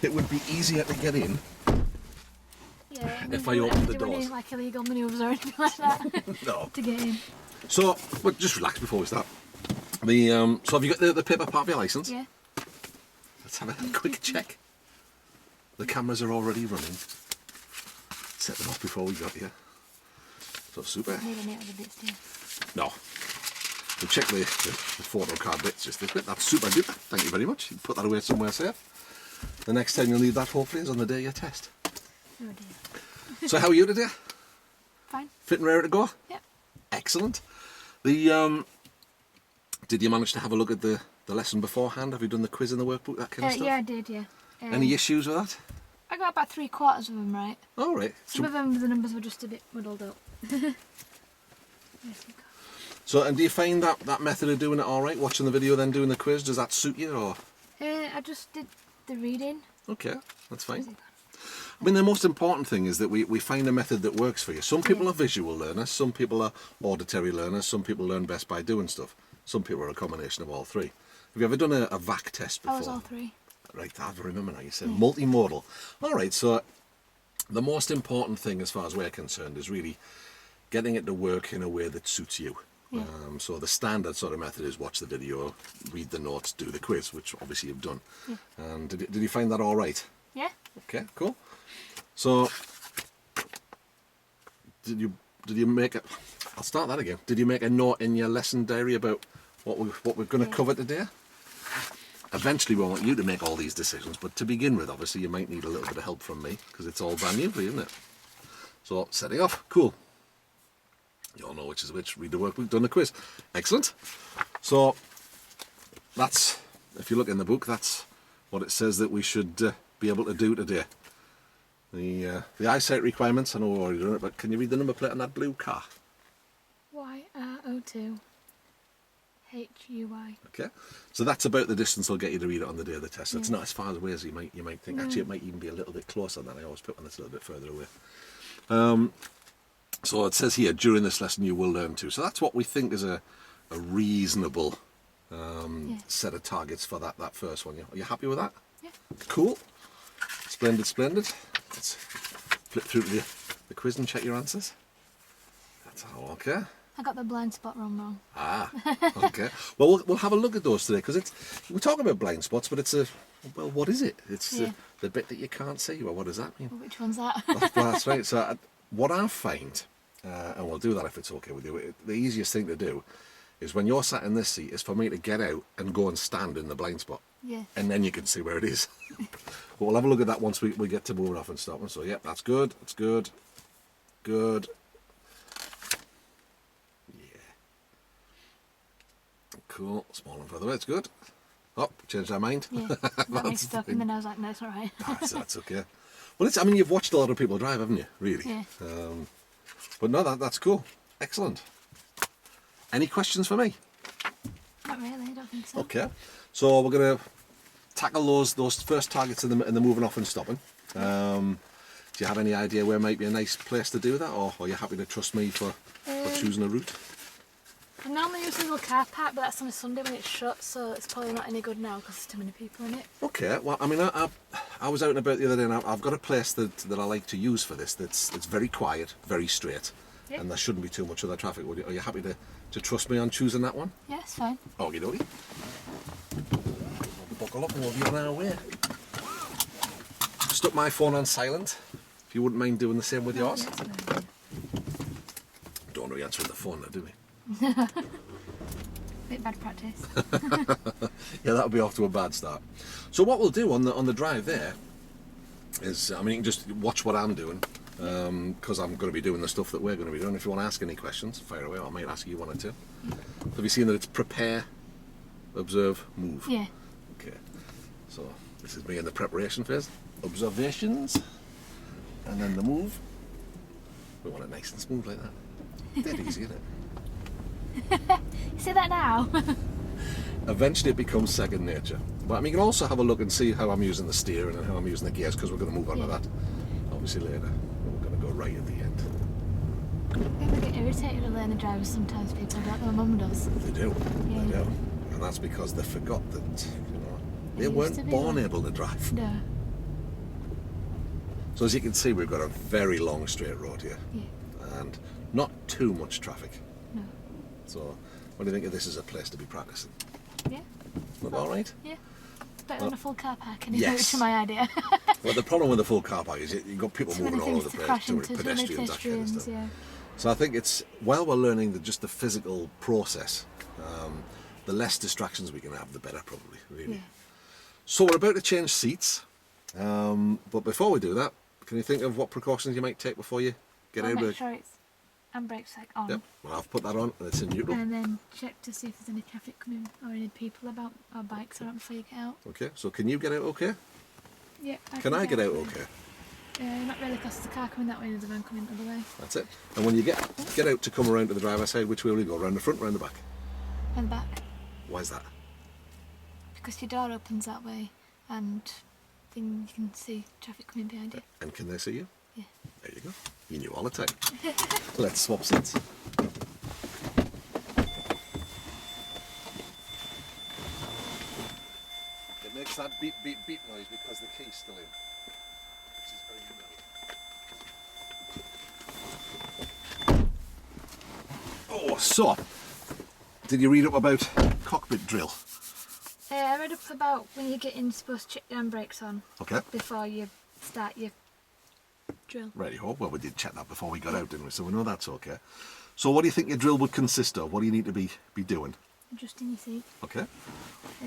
it would be easier to get in if I opened the doors. Any, like illegal manoeuvres or anything like that No. to get in. So, but just relax before we start. So have you got the paper part of your licence? Yeah. Let's have a quick check. The cameras are already running. Set them off before we got here. So super. Need any other bits, do you? No. We'll check the photo card bits just a bit. That's super duper. Thank you very much. You can put that away somewhere safe. The next time you'll need that hopefully is on the day of your test. Oh dear. So how are you today? Fine. Fit and ready to go? Yep. Excellent. Did you manage to have a look at the lesson beforehand? Have you done the quiz in the workbook, that kind of stuff? Yeah, I did, yeah. Any issues with that? I got about 3/4 of them right. All right. Some of them, the numbers were just a bit muddled up. So, and do you find that method of doing it all right? Watching the video, then doing the quiz, does that suit you, or? I just did the reading. Okay, that's fine. I mean, the most important thing is that we find a method that works for you. Some people are visual learners, some people are auditory learners, some people learn best by doing stuff. Some people are a combination of all three. Have you ever done a VAC test before? I was all three. Right, I remember now, you said multimodal. All right, so the most important thing as far as we're concerned is really getting it to work in a way that suits you. Yeah. So the standard sort of method is watch the video, read the notes, do the quiz, which obviously you've done. Yeah. And did you find that all right? Yeah. Okay, cool. So did you make a? I'll start that again. Did you make a note in your lesson diary about what we're going to cover today? Eventually we want you to make all these decisions, but to begin with, obviously you might need a little bit of help from me because it's all brand new for you, isn't it? So setting off, cool. You all know which is which. Read the workbook, done the quiz. Excellent. So that's, if you look in the book, that's what it says that we should be able to do today. The eyesight requirements, I know we're already doing it, but can you read the number plate on that blue car? YR02 HUY. Okay, so that's about the distance they'll get you to read it on the day of the test. It's not as far away as you might think. Actually, it might even be a little bit closer than I always put one that's a little bit further away. So it says here, during this lesson you will learn to. So that's what we think is a reasonable set of targets for that first one. Are you happy with that? Yeah. Cool. Splendid, splendid. Let's flip through to the quiz and check your answers. That's all okay. I got the blind spot wrong. Ah, okay. Well, we'll have a look at those today because we're talking about blind spots, but well, what is it? It's the bit that you can't see. Well, what does that mean? Well, which one's that? That's right. So what I find, and we'll do that if it's okay with you, the easiest thing to do is when you're sat in this seat is for me to get out and go and stand in the blind spot. Yeah. And then you can see where it is. But we'll have a look at that once we get to moving off and stopping. So, yep, that's good. That's good. Good. Yeah. Cool. Small and further away. It's good. Oh, changed our mind. Yeah. Got mixed up, and then I was like, no, it's all right. That's okay. Well, I mean, you've watched a lot of people drive, haven't you? Really? Yeah. But no, that's cool. Excellent. Any questions for me? Not really, I don't think so. Okay. So we're going to tackle those first targets in the moving off and stopping. Do you have any idea where might be a nice place to do that, or are you happy to trust me for choosing a route? I normally use a little car park, but that's on a Sunday when it's shut, so it's probably not any good now because there's too many people in it. Okay, well, I mean, I was out and about the other day, and I've got a place that I like to use for this. It's very quiet, very straight, and there shouldn't be too much other traffic. Are you happy to trust me on choosing that one? Yeah, it's fine. Okie dokie. Buckle up and we'll be on our way. Stuck my phone on silent, if you wouldn't mind doing the same with yours. Don't really answer the phone now, do we? Bit bad practice. Yeah, that'll be off to a bad start. So what we'll do on the drive there is, I mean, you can just watch what I'm doing, because I'm going to be doing the stuff that we're going to be doing. If you want to ask any questions, fire away. I might ask you one or two. Have you seen that it's prepare, observe, move? Yeah. Okay. So this is me in the preparation phase. Observations, and then the move. We want it nice and smooth like that. Dead easy, isn't it? You say that now? Eventually it becomes second nature. But I mean, you can also have a look and see how I'm using the steering and how I'm using the gears, because we're going to move on to that obviously later. We're going to go right at the end. People get irritated with learning drivers sometimes, people, don't they? My mum does. They do, Yeah. they do. And that's because they forgot that, they weren't born able to drive. No. So as you can see, we've got a very long straight road here, Yeah. and not too much traffic. No. So what do you think of this as a place to be practicing? Yeah. Look all right? Yeah. Better than a full car park, anyway, Yes. which is my idea. Well, the problem with the full car park is you've got people Too moving many all things over the to place, crash too many into, too many pedestrians, that kind of stuff. yeah. So I think it's, while we're learning just the physical process, the less distractions we can have, the better, probably, really. Yeah. So we're about to change seats, but before we do that, can you think of what precautions you might take before you get out Make of? sure it's handbrake's like on. Yep, well, I've put that on and it's in neutral. And then check to see if there's any traffic coming or any people about or bikes around before you get out. Okay, so can you get out okay? Yeah. Can I get out fine. okay? Not really, because there's a car coming that way and there's a van coming the other way. That's it. And when you get out to come around to the driver's side, which way will you go? Around the front or around the back? And the back. Why is that? Because your door opens that way and then you can see traffic coming behind you. And can they see you? Yeah. There you go. You knew all the time. Let's swap seats. It makes that beep, beep, beep noise because the key's still in. Which is very annoying. Oh, so, did you read up about cockpit drill? I read up about when you get in, you're supposed to check your handbrakes on Okay. before you start your drill. Righty-ho. Well, we did check that before we got out, didn't we? So we know that's okay. So what do you think your drill would consist of? What do you need to be doing? Adjusting your seat Okay. uh,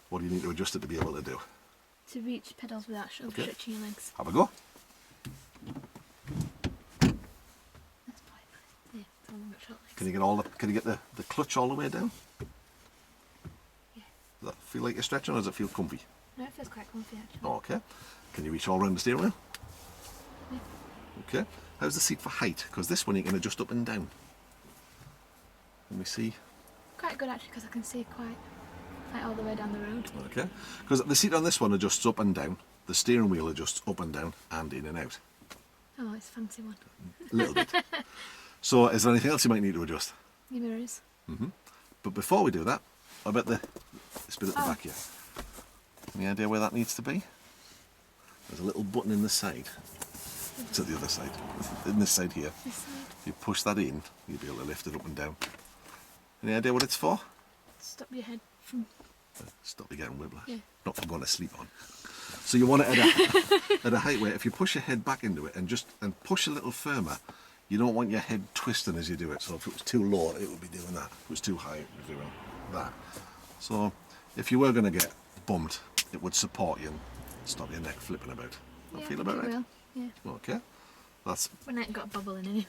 What do you need to adjust it to be able to do? to reach pedals without stretching your legs. Have a go. That's probably fine. Yeah, it's only got short legs. Can you get can you get the clutch all the way down? Yeah. Does that feel like you're stretching or does it feel comfy? No, it feels quite comfy actually. Oh, okay. Can you reach all around the steering wheel? Yeah. Okay. How's the seat for height? Because this one you can adjust up and down. Let me see. Quite good actually, because I can see quite all the way down the road. Okay. Because the seat on this one adjusts up and down. The steering wheel adjusts up and down and in and out. Oh, it's a fancy one. A little bit. So is there anything else you might need to adjust? Your mirrors. But before we do that, I bet this bit at the Oh. back here. Any idea where that needs to be? There's a little button in the side. It's at the other side. In this side here. This side. If you push that in, you'll be able to lift it up and down. Any idea what it's for? Stop your head from... Stop you getting whiplash. Yeah. Not for going to sleep on. So you want it at a height where if you push your head back into it and push a little firmer, you don't want your head twisting as you do it. So if it was too low, it would be doing that. If it was too high, it would be doing that. So if you were going to get bumped, it would support you and stop your neck flipping about. That Yeah, feel I think about it right? will. Yeah. Okay. That's When I ain't got a bubble in anyway.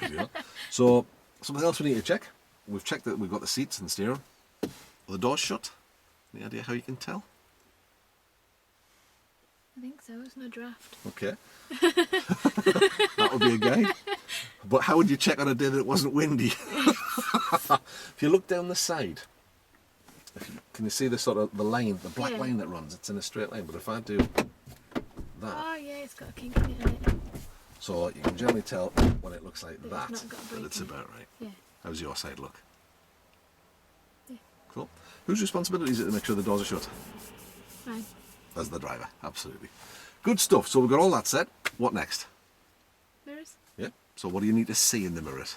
ideal. So something else we need to check. We've checked that we've got the seats and the steering. Are the doors shut? Any idea how you can tell? I think so, it's no draft. Okay. That would be a guide. But how would you check on a day that it wasn't windy? If you look down the side, can you see the sort of the line, the black Yeah. line that runs? It's in a straight line. But if I do that, Oh yeah, it's got a kink in it. so you can generally tell when it looks like But that, it's not got a that break it's in it. about right. Yeah. How's your side look? Yeah. Cool. Whose responsibility is it to make sure the doors are shut? Fine. As the driver, absolutely. Good stuff. So we've got all that set. What next? Mirrors. Yeah. So what do you need to see in the mirrors?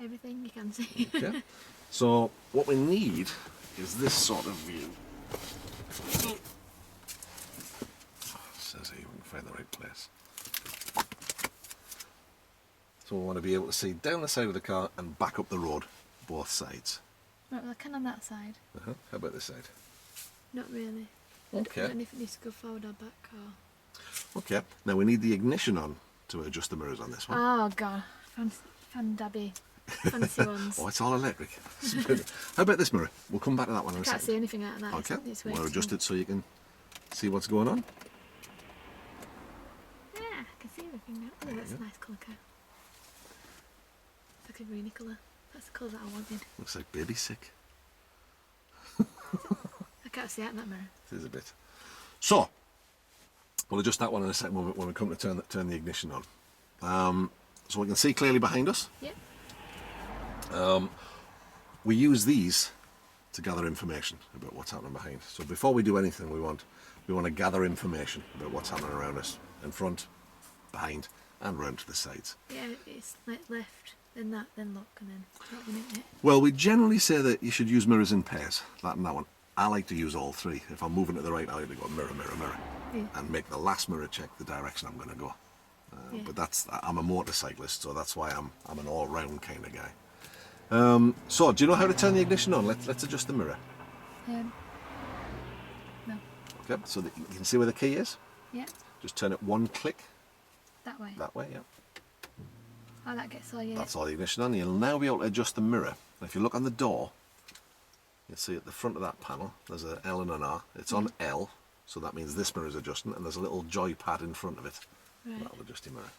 Everything you can see. Okay. So what we need is this sort of view. Says here we can find the right place. So we want to be able to see down the side of the car and back up the road, both sides. Right, well I can on that side. How about this side? Not really. Okay. I don't know if it needs to go forward or back or... Okay. Now we need the ignition on to adjust the mirrors on this one. Oh god. Fan-dabby. Fancy ones. Oh, it's all electric. How about this mirror? We'll come back to that one in a Can't see second. anything out of that. Okay. It's way We'll too adjust small. it so you can see what's going on. Yeah, I can see everything now. Oh, that's a nice colour car. It's like a greeny colour. That's the colour that I wanted. Looks like baby sick. I can't see out in that mirror. It is a bit. So, we'll adjust that one in a second when we come to turn the ignition on. So we can see clearly behind us. Yeah. We use these to gather information about what's happening behind. So before we do anything, we want to gather information about what's happening around us, in front, behind and round to the sides. Yeah, it's like left, then that, then look, and then that one, isn't it? Well, we generally say that you should use mirrors in pairs, that and that one. I like to use all three. If I'm moving to the right, I like to go mirror, mirror, mirror, Yeah. and make the last mirror check the direction I'm going to go. Yeah. But I'm a motorcyclist, so that's why I'm an all-round kind of guy. So, do you know how to turn the ignition on? Let's adjust the mirror. No. Okay, so that you can see where the key is. Yeah. Just turn it one click That way. that way. Yeah. Oh, that gets all, yeah. That's all the ignition on. You'll now be able to adjust the mirror. If you look on the door, you'll see at the front of that panel, there's an L and an R. It's on L, so that means this mirror is adjusting, and there's a little joypad in front of it. Right. That'll adjust your mirror.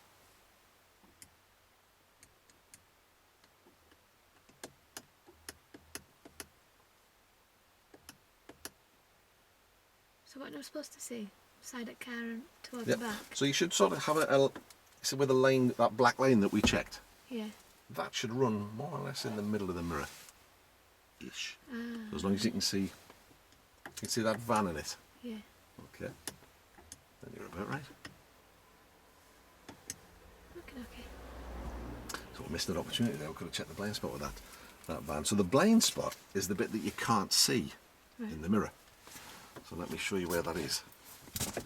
So what am I supposed to see? Side of car and towards Yeah. the back? So you should sort of have see with the line, that black line that we checked. Yeah. That should run more or less in the middle of the mirror. Ish. So as long as you can see that van in it. Yeah. Okay. Then you're about right. Okay. So we missed an opportunity there. We could have checked the blind spot with that van. So the blind spot is the bit that you can't see in the mirror. So let me show you where that is. If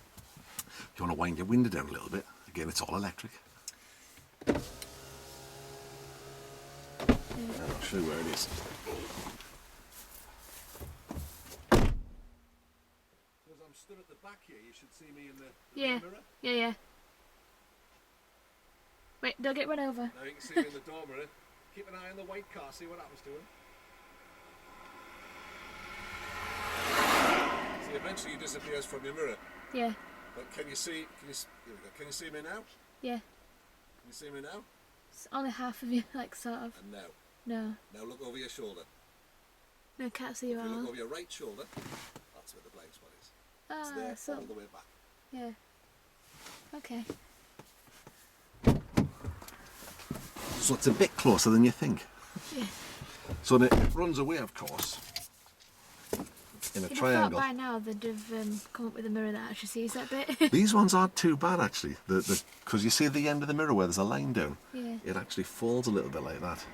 you want to wind your window down a little bit, again it's all electric. And I'll show you where it is. Because I'm stood at the back here, you should see me in the Yeah. mirror. Yeah. Wait, don't get run over. Now you can see me in the door mirror. Keep an eye on the white car, see what happens to him. See, eventually he disappears from your mirror. Yeah. But can you see me now? Yeah. Can you see me now? It's only half of you, like, sort of. And now. No. Now look over your shoulder. No, I can't see you If you look all. over your right shoulder, that's where the blind spot is. It's Ah, there so, all the way back. yeah. Okay. So it's a bit closer than you think. Yeah. So it runs away, of course, in a You'd have triangle. thought by now they'd have come up with a mirror that actually sees that bit. These ones aren't too bad actually, because you see at the end of the mirror where there's a line down. Yeah. It actually folds a little bit like that.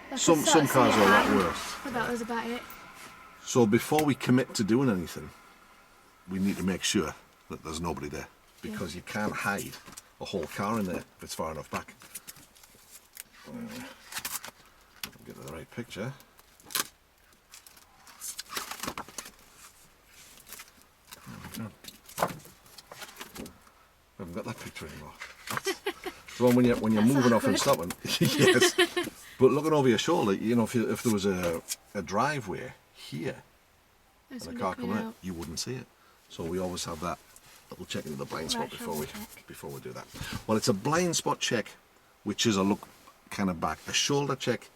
That's Some the sort of cars thing are a I lot had. worse. But that was about it. So before we commit to doing anything, we need to make sure that there's nobody there, because you can't hide a whole car in there if it's far enough back. Get to the right picture. We haven't got that picture anymore. So when you're moving off and stopping, yes. But looking over your shoulder, you know, if there was a driveway here There's and a somebody car coming coming out, you wouldn't see it. So we always have that little check into the blind spot Right, before shoulder we do that. Well, it's a blind spot check, which is a look kind of back. A shoulder check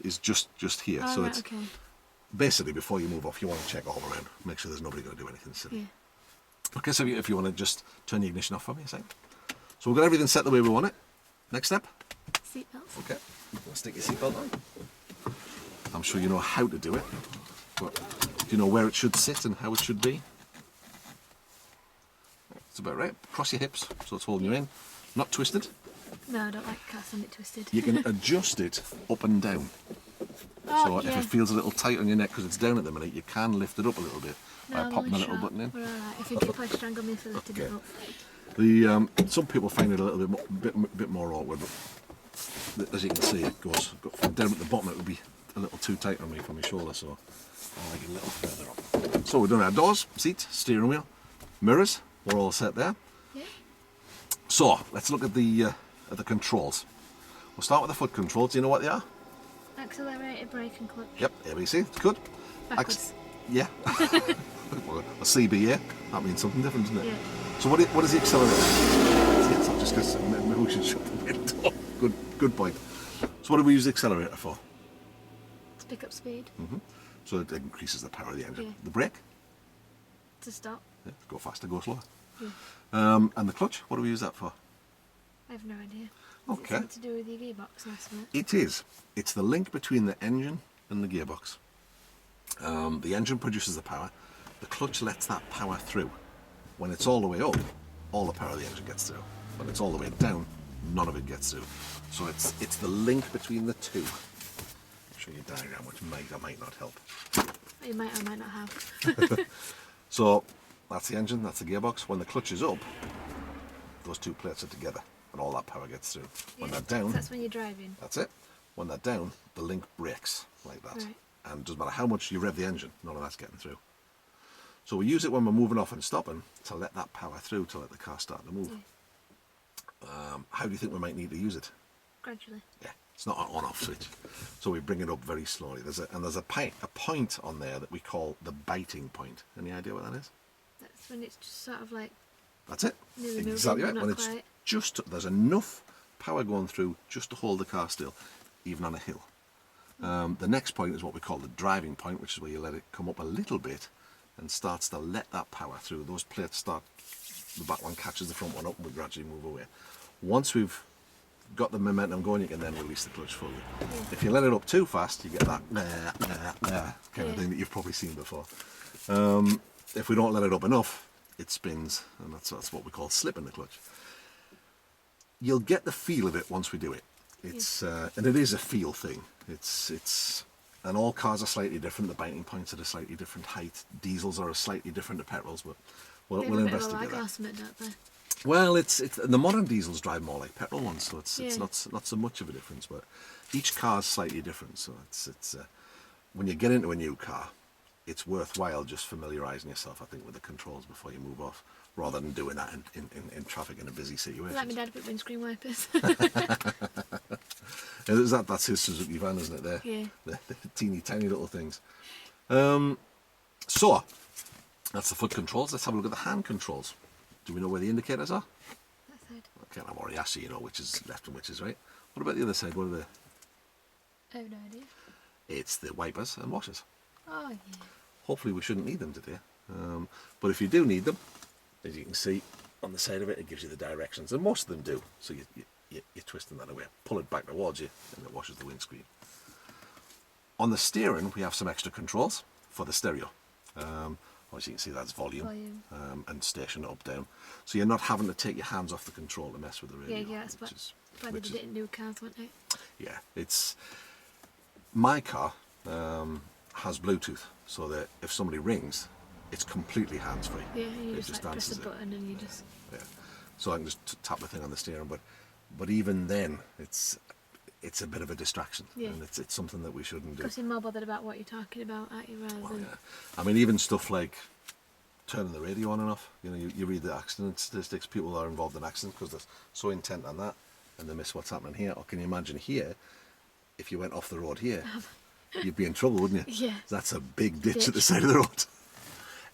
is just here. Oh, So right, it's okay. basically before you move off, you want to check all around, make sure there's nobody going to do anything silly. Yeah. Okay, so if you want to just turn the ignition off for me a second. So we've got everything set the way we want it. Next step. Seatbelts. Okay, stick your seatbelt on. I'm sure you know how to do it, but do you know where it should sit and how it should be? It's about right. Cross your hips so it's holding you in. Not twisted. No, I don't like cars on it twisted. You can adjust it up and down. Oh, So yeah. if it feels a little tight on your neck because it's down at the minute, you can lift it up a little bit No, by I'm popping a only little short. button in. We're alright. I think you probably strangle me for lifting it Okay. up. Some people find it a little bit more awkward, but as you can see, it goes down at the bottom. It would be a little too tight on me from my shoulder, so I like it a little further up. So we're done our doors, seat, steering wheel, mirrors. We're all set there. Yeah. So let's look at the controls. We'll start with the foot controls. Do you know what they are? Accelerator, brake and clutch. Yep, ABC. It's good. Backwards. Yeah. A CBA. That means something different, doesn't it? Yeah. So what is the accelerator? Yes, I'm just because maybe we should shut the window. Good point. So what do we use the accelerator for? To pick up speed. So it increases the power of the engine. Yeah. The brake? To stop. Yeah, go faster, go slower. Yeah. And the clutch? What do we use that for? I have no idea. Is Okay. it something to do with your gearbox and something? It is. It's the link between the engine and the gearbox. The engine produces the power. The clutch lets that power through. When it's all the way up, all the power of the engine gets through. When it's all the way down, none of it gets through. So it's the link between the two. I'll show you a diagram which might or might not help. You might or might not have. So that's the engine, that's the gearbox. When the clutch is up, those two plates are together and all that power gets through. When they're down, That's when you're driving. that's it. When they're down, the link breaks like that. Right. And it doesn't matter how much you rev the engine, none of that's getting through. So we use it when we're moving off and stopping to let that power through to let the car start to move. How do you think we might need to use it? Gradually. Yeah, it's not an on-off switch. So we bring it up very slowly. There's a point on there that we call the biting point. Any idea what that is? That's when it's just sort of like That's it. nearly moving, Exactly right. but When not it's quite. just, there's enough power going through just to hold the car still, even on a hill. The next point is what we call the driving point, which is where you let it come up a little bit and starts to let that power through. Those plates start, the back one catches the front one up and we gradually move away. Once we've got the momentum going, you can then release the clutch fully. If you let it up too fast, you get that kind of thing that you've probably seen before. If we don't let it up enough, it spins, and that's what we call slipping the clutch. You'll get the feel of it once we do it. It's and it is a feel thing. And all cars are slightly different. The biting points are a slightly different height. Diesels are slightly different to petrols, but we'll investigate that. Well, it's the modern diesels drive more like petrol ones, so it's not so much of a difference. But each car's slightly different, so it's when you get into a new car, it's worthwhile just familiarising yourself, I think, with the controls before you move off, rather than doing that in traffic in a busy situation. Like my dad put windscreen wipers. That's his Suzuki van, isn't it? There, Yeah. the teeny tiny little things. So that's the foot controls. Let's have a look at the hand controls. Do we know where the indicators are? That side. Okay, I've already asked you, which is left and which is right. What about the other side? What are the? I have no idea. It's the wipers and washers. Oh yeah. Hopefully we shouldn't need them today. But if you do need them, as you can see on the side of it, it gives you the directions, and most of them do. So you're twisting that away. Pull it back towards you, and it washes the windscreen. On the steering, we have some extra controls for the stereo. As you can see, that's volume. And station up, down. So you're not having to take your hands off the control to mess with the radio. Yeah, that's why they did it in new cars, weren't they? Yeah, my car has Bluetooth, so that if somebody rings, it's completely hands-free. Yeah, you It just like press answers a it. button and you just... Yeah, so I can just tap the thing on the steering, but even then, it's a bit of a distraction, and it's something that we shouldn't do. Because you're more bothered about what you're talking about, aren't you, rather than... Yeah. I mean, even stuff like turning the radio on and off. You read the accident statistics. People are involved in accidents because they're so intent on that, and they miss what's happening here. Or can you imagine here, if you went off the road here, you'd be in trouble, wouldn't you? Yeah. That's a big ditch at the side of the road.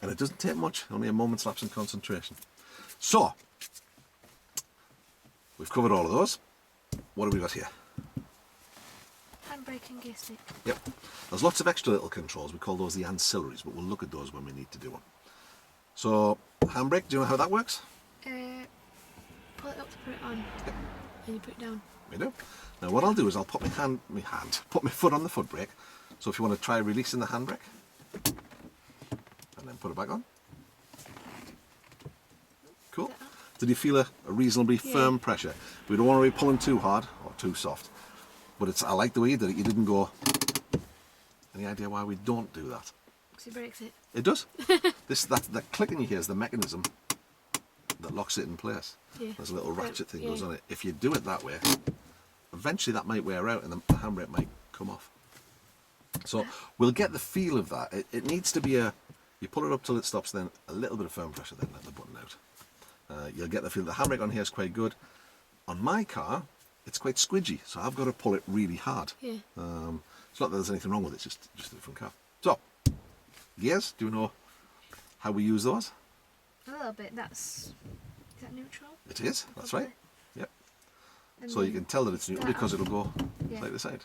And it doesn't take much, only a moment's lapse in concentration. So, we've covered all of those. What have we got here? Handbrake and gear stick. Yep. There's lots of extra little controls. We call those the ancillaries, but we'll look at those when we need to do them. So, handbrake, do you know how that works? Pull it up to put it on, Yep. and you put it down. We do. Now what I'll do is I'll put put my foot on the foot brake. So if you want to try releasing the handbrake, and then put it back on. Cool. Did you feel a reasonably firm pressure? We don't want to be pulling too hard or too soft. But I like the way you did it. You didn't go. Any idea why we don't do that? Because it breaks it. It does. That clicking you hear is the mechanism that locks it in place. Yeah. There's a little ratchet thing goes on it. If you do it that way, eventually that might wear out and the handbrake might come off. So we'll get the feel of that. It needs to be you pull it up till it stops, then a little bit of firm pressure, then let the button out. You'll get the feel. The handbrake on here is quite good. On my car, it's quite squidgy, so I've got to pull it really hard. Yeah. It's not that there's anything wrong with it, it's just a different car. So, gears, do you know how we use those? A little bit. Is that neutral? It is, that's right. Yep. And So you then can tell that it's neutral because it'll go Yeah. side to side.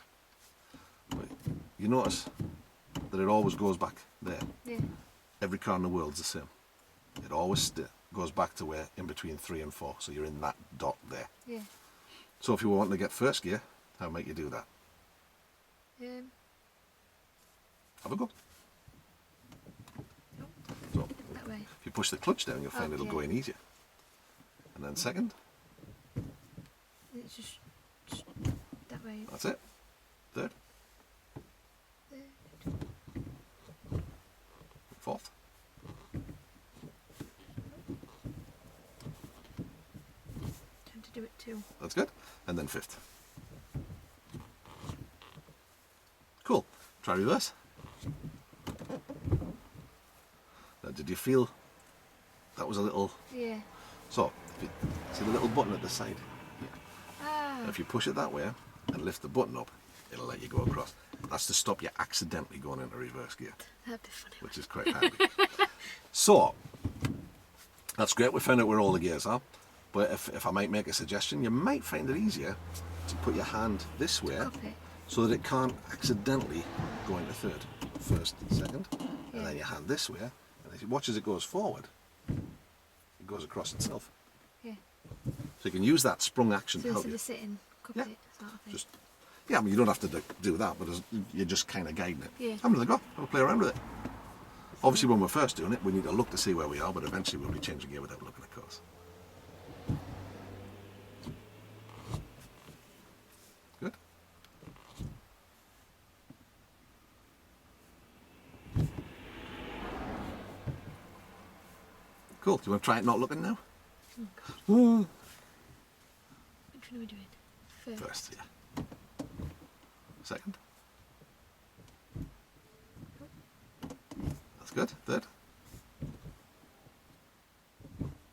Right. You notice that it always goes back there. Yeah. Every car in the world's the same. It always goes back to where in between 3 and 4, so you're in that dot there. Yeah. So if you were wanting to get first gear, how might you do that? Have a go. So That way. if you push the clutch down, you'll find it'll go in easier. And then second, it's just that way. That's it. Third. Fourth. Trying to do it too. That's good. And then fifth. Cool. Try reverse. Now, did you feel that was a little... Yeah. So, if you see the little button at the side here. Ah. If you push it that way and lift the button up, it'll let you go across. That's to stop you accidentally going into reverse gear, That'd be funny. which is quite handy. So, that's great. We found out where all the gears are. But if I might make a suggestion, you might find it easier to put your hand this way Copy. so that it can't accidentally go into third. First, second, and then your hand this way. And as you watch as it goes forward, it goes across itself. Yeah. So you can use that sprung action So to help instead you. of sitting, cup Yeah. it sort of thing. Just, yeah, I mean, you don't have to do that, but you're just kind of guiding it. Yeah. Have another go. Have a play around with it. Obviously, when we're first doing it, we need to look to see where we are, but eventually we'll be changing gear without looking, of course. Good. Cool. Do you want to try it not looking now? Which one are we doing? First, yeah. Second. That's good. Third.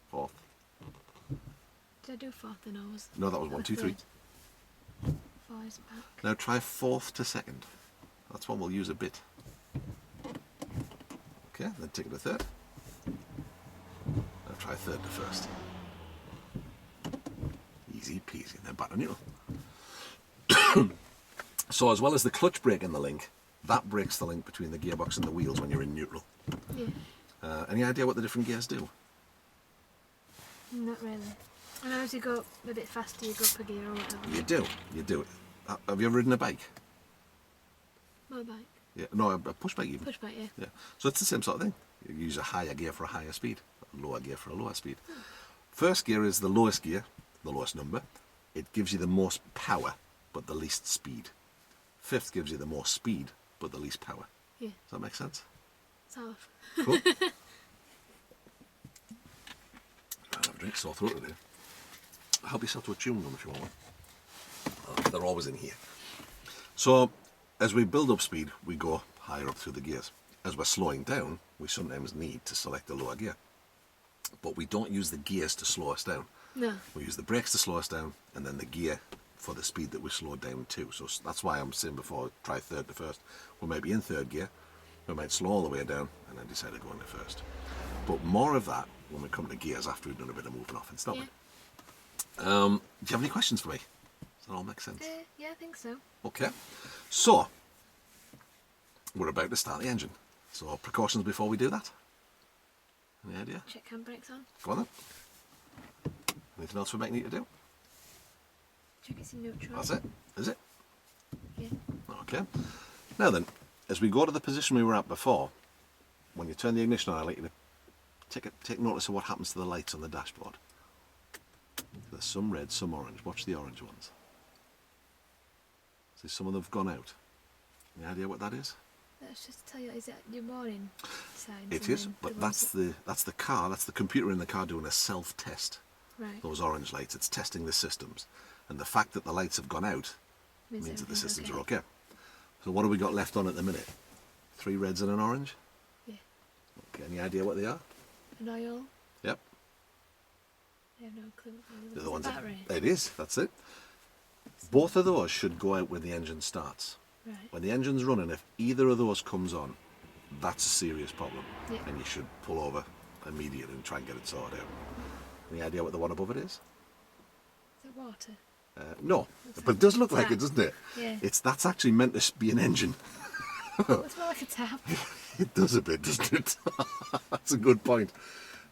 Fourth. Did I do fourth then or was... No, that was one, two, three. Four is back. Now try fourth to second. That's one we'll use a bit. Okay, then take it to third. Now try third to first. Easy peasy, and then back to neutral. So as well as the clutch brake in the link, that breaks the link between the gearbox and the wheels when you're in neutral. Yeah. Any idea what the different gears do? Not really. And as you go up a bit faster, you go up a gear or whatever. You do, you do. Have you ever ridden a bike? My bike. Yeah, no, a push bike even. Push bike, yeah. Yeah, so it's the same sort of thing. You use a higher gear for a higher speed, a lower gear for a lower speed. First gear is the lowest gear, the lowest number. It gives you the most power, but the least speed. Fifth gives you the more speed, but the least power. Yeah. Does that make sense? Sort of. Cool. I'll have a drink, sore throat today. Help yourself to a chewing gum if you want one. They're always in here. So, as we build up speed, we go higher up through the gears. As we're slowing down, we sometimes need to select a lower gear. But we don't use the gears to slow us down. No. We use the brakes to slow us down, and then the gear for the speed that we slow down to. So that's why I'm saying before, try third to first. We might be in third gear, we might slow all the way down, and then decide to go into first. But more of that when we come to gears after we've done a bit of moving off and stopping. Yeah. Do you have any questions for me? Does that all make sense? Yeah, I think so. Okay. So, we're about to start the engine. So, precautions before we do that? Any idea? Check handbrakes on. Go on then. Anything else we might need to do? Check it's in neutral. That's it. Is it? Yeah. Okay. Now then, as we go to the position we were at before, when you turn the ignition on, I'd like you to take notice of what happens to the lights on the dashboard. There's some red, some orange. Watch the orange ones. See, some of them have gone out. Any idea what that is? Let's just tell you, is it your warning signs? It and is, then but the ones that's the car, that's the computer in the car doing a self-test. Right. Those orange lights, it's testing the systems. And the fact that the lights have gone out means that the everything's systems are okay. So what have we got left on at the minute? 3 reds and an orange? Yeah. Okay, any idea what they are? An oil? Yep. I have no clue. They're the ones that, battery? it is, that's it. Both of those should go out when the engine starts. Right. When the engine's running, if either of those comes on, that's a serious problem. Yeah. And you should pull over immediately and try and get it sorted out. Any idea what the one above it is? Is it water? No, but it does look like it, doesn't it? Yeah. That's actually meant to be an engine. It's more like a tap. It does a bit, doesn't it? That's a good point.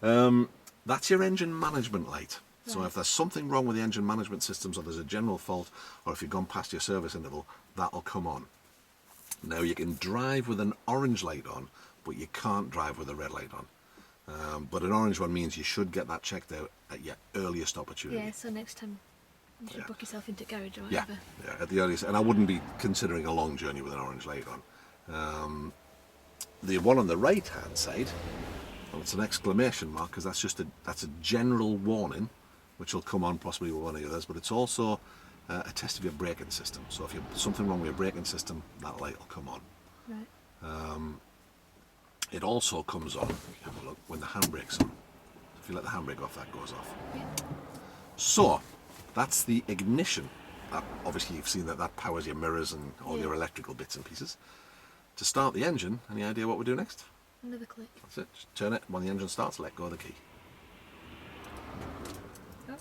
That's your engine management light. So Right. if there's something wrong with the engine management systems, or there's a general fault, or if you've gone past your service interval, that'll come on. Now you can drive with an orange light on, but you can't drive with a red light on. But an orange one means you should get that checked out at your earliest opportunity. Yeah, so next time You should book yourself into garage or Yeah, whatever. yeah, at the earliest. And I wouldn't be considering a long journey with an orange light on. The one on the right hand side, well, it's an exclamation mark because that's a general warning, which will come on possibly with one of the others, but it's also a test of your braking system. So if you have something wrong with your braking system, that light will come on. Right. It also comes on, have a look, when the handbrake's on. If you let the handbrake off, that goes off. Yeah. So that's the ignition. Obviously you've seen that powers your mirrors and all your electrical bits and pieces. To start the engine, any idea what we do next? Another click. That's it. Just turn it. When the engine starts, let go of the key. Oh.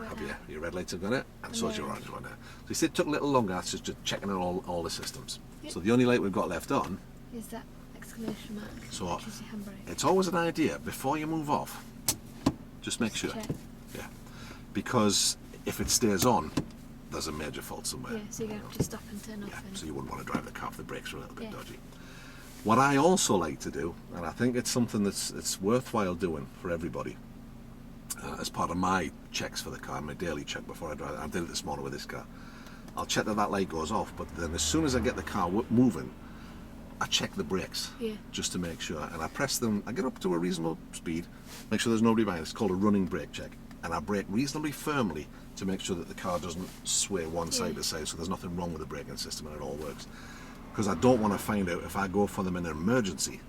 Have your red lights have gone out, and so is your orange one there. So you see, it took a little longer. That's just checking on all the systems. Yep. So the only light we've got left on. Is that exclamation mark? So which is your handbrake. it's always an idea before you move off. Just make sure. Check. Yeah. Because if it stays on, there's a major fault somewhere. Yeah, so you're going to have to stop and turn off. Yeah, And so you wouldn't want to drive the car if the brakes are a little bit Yeah. dodgy. What I also like to do, and I think it's something that's worthwhile doing for everybody, as part of my checks for the car, my daily check before I drive it. I did it this morning with this car. I'll check that light goes off, but then as soon as I get the car moving, I check the brakes just to make sure, and I press them. I get up to a reasonable speed, make sure there's nobody behind. It's called a running brake check, and I brake reasonably firmly to make sure that the car doesn't sway one side to side, so there's nothing wrong with the braking system and it all works. Because I don't want to find out if I go for them in an emergency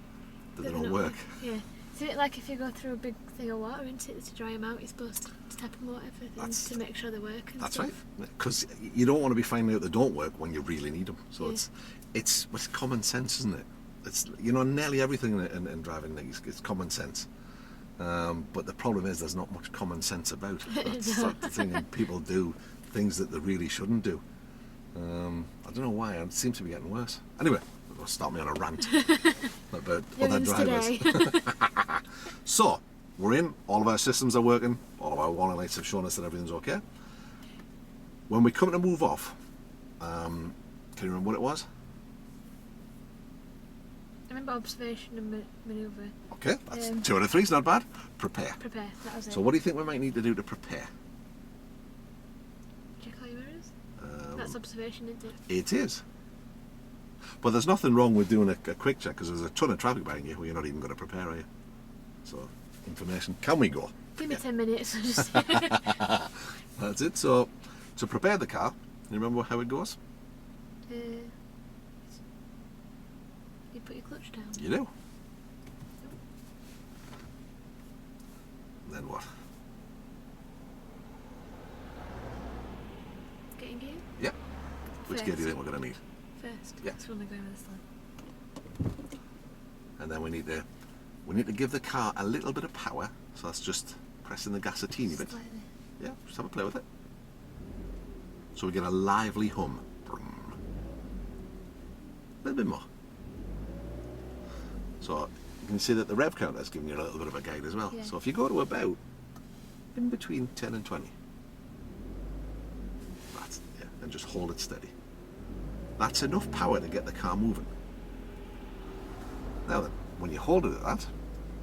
that they don't work. Yeah. It's a bit like if you go through a big thing of water, isn't it, to dry them out, you're supposed to tap them water for things to make sure they work and That's stuff. right, because you don't want to be finding out they don't work when you really need them. So it's common sense, isn't it? It's nearly everything in driving is common sense. But the problem is there's not much common sense about it. That's the thing, and people do things that they really shouldn't do. I don't know why, it seems to be getting worse. Anyway, it'll start me on a rant about other drivers. So, we're in, all of our systems are working, all of our warning lights have shown us that everything's okay. When we come to move off, can you remember what it was? I remember observation and manoeuvre. Okay, that's 2 out of 3, is not bad. Prepare. Prepare, that was it. So what do you think we might need to do to prepare? Check all your mirrors? That's observation, isn't it? It is. But there's nothing wrong with doing a quick check, because there's a ton of traffic behind you where you're not even going to prepare, are you? So, information. Can we go? Give me 10 minutes. That's it. So, to prepare the car, you remember how it goes? You put your clutch down. You do. And then what? Get in gear? Yep. Which gear do you think we're going to need? First. Yeah. That's when we're going with this one. And then we need to give the car a little bit of power. So that's just pressing the gas a teeny bit. Slightly. Yeah, just have a play with it. So we get a lively hum. Brum. A little bit more. So you can see that the rev counter is giving you a little bit of a guide as well. Yeah. So if you go to about in between 10 and 20, and just hold it steady. That's enough power to get the car moving. Now then, when you hold it at that,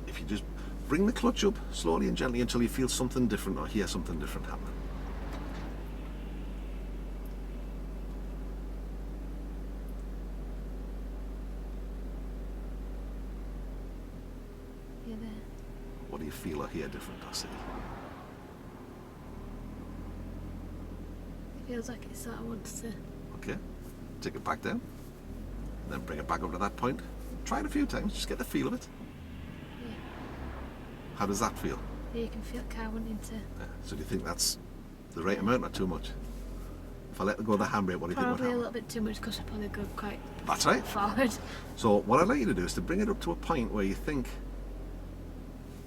if you just bring the clutch up slowly and gently until you feel something different or hear something different happening. Yeah, there. What do you feel or hear different or see? It feels like it sort of wants to... Okay, take it back down, then bring it back up to that point. Try it a few times, just get the feel of it. Yeah. How does that feel? Yeah, you can feel the car wanting to... Yeah. So do you think that's the right amount or too much? If I let go of the handbrake, what do you think would Probably a happen? little bit too much because we probably go quite That's right. forward. So what I'd like you to do is to bring it up to a point where you think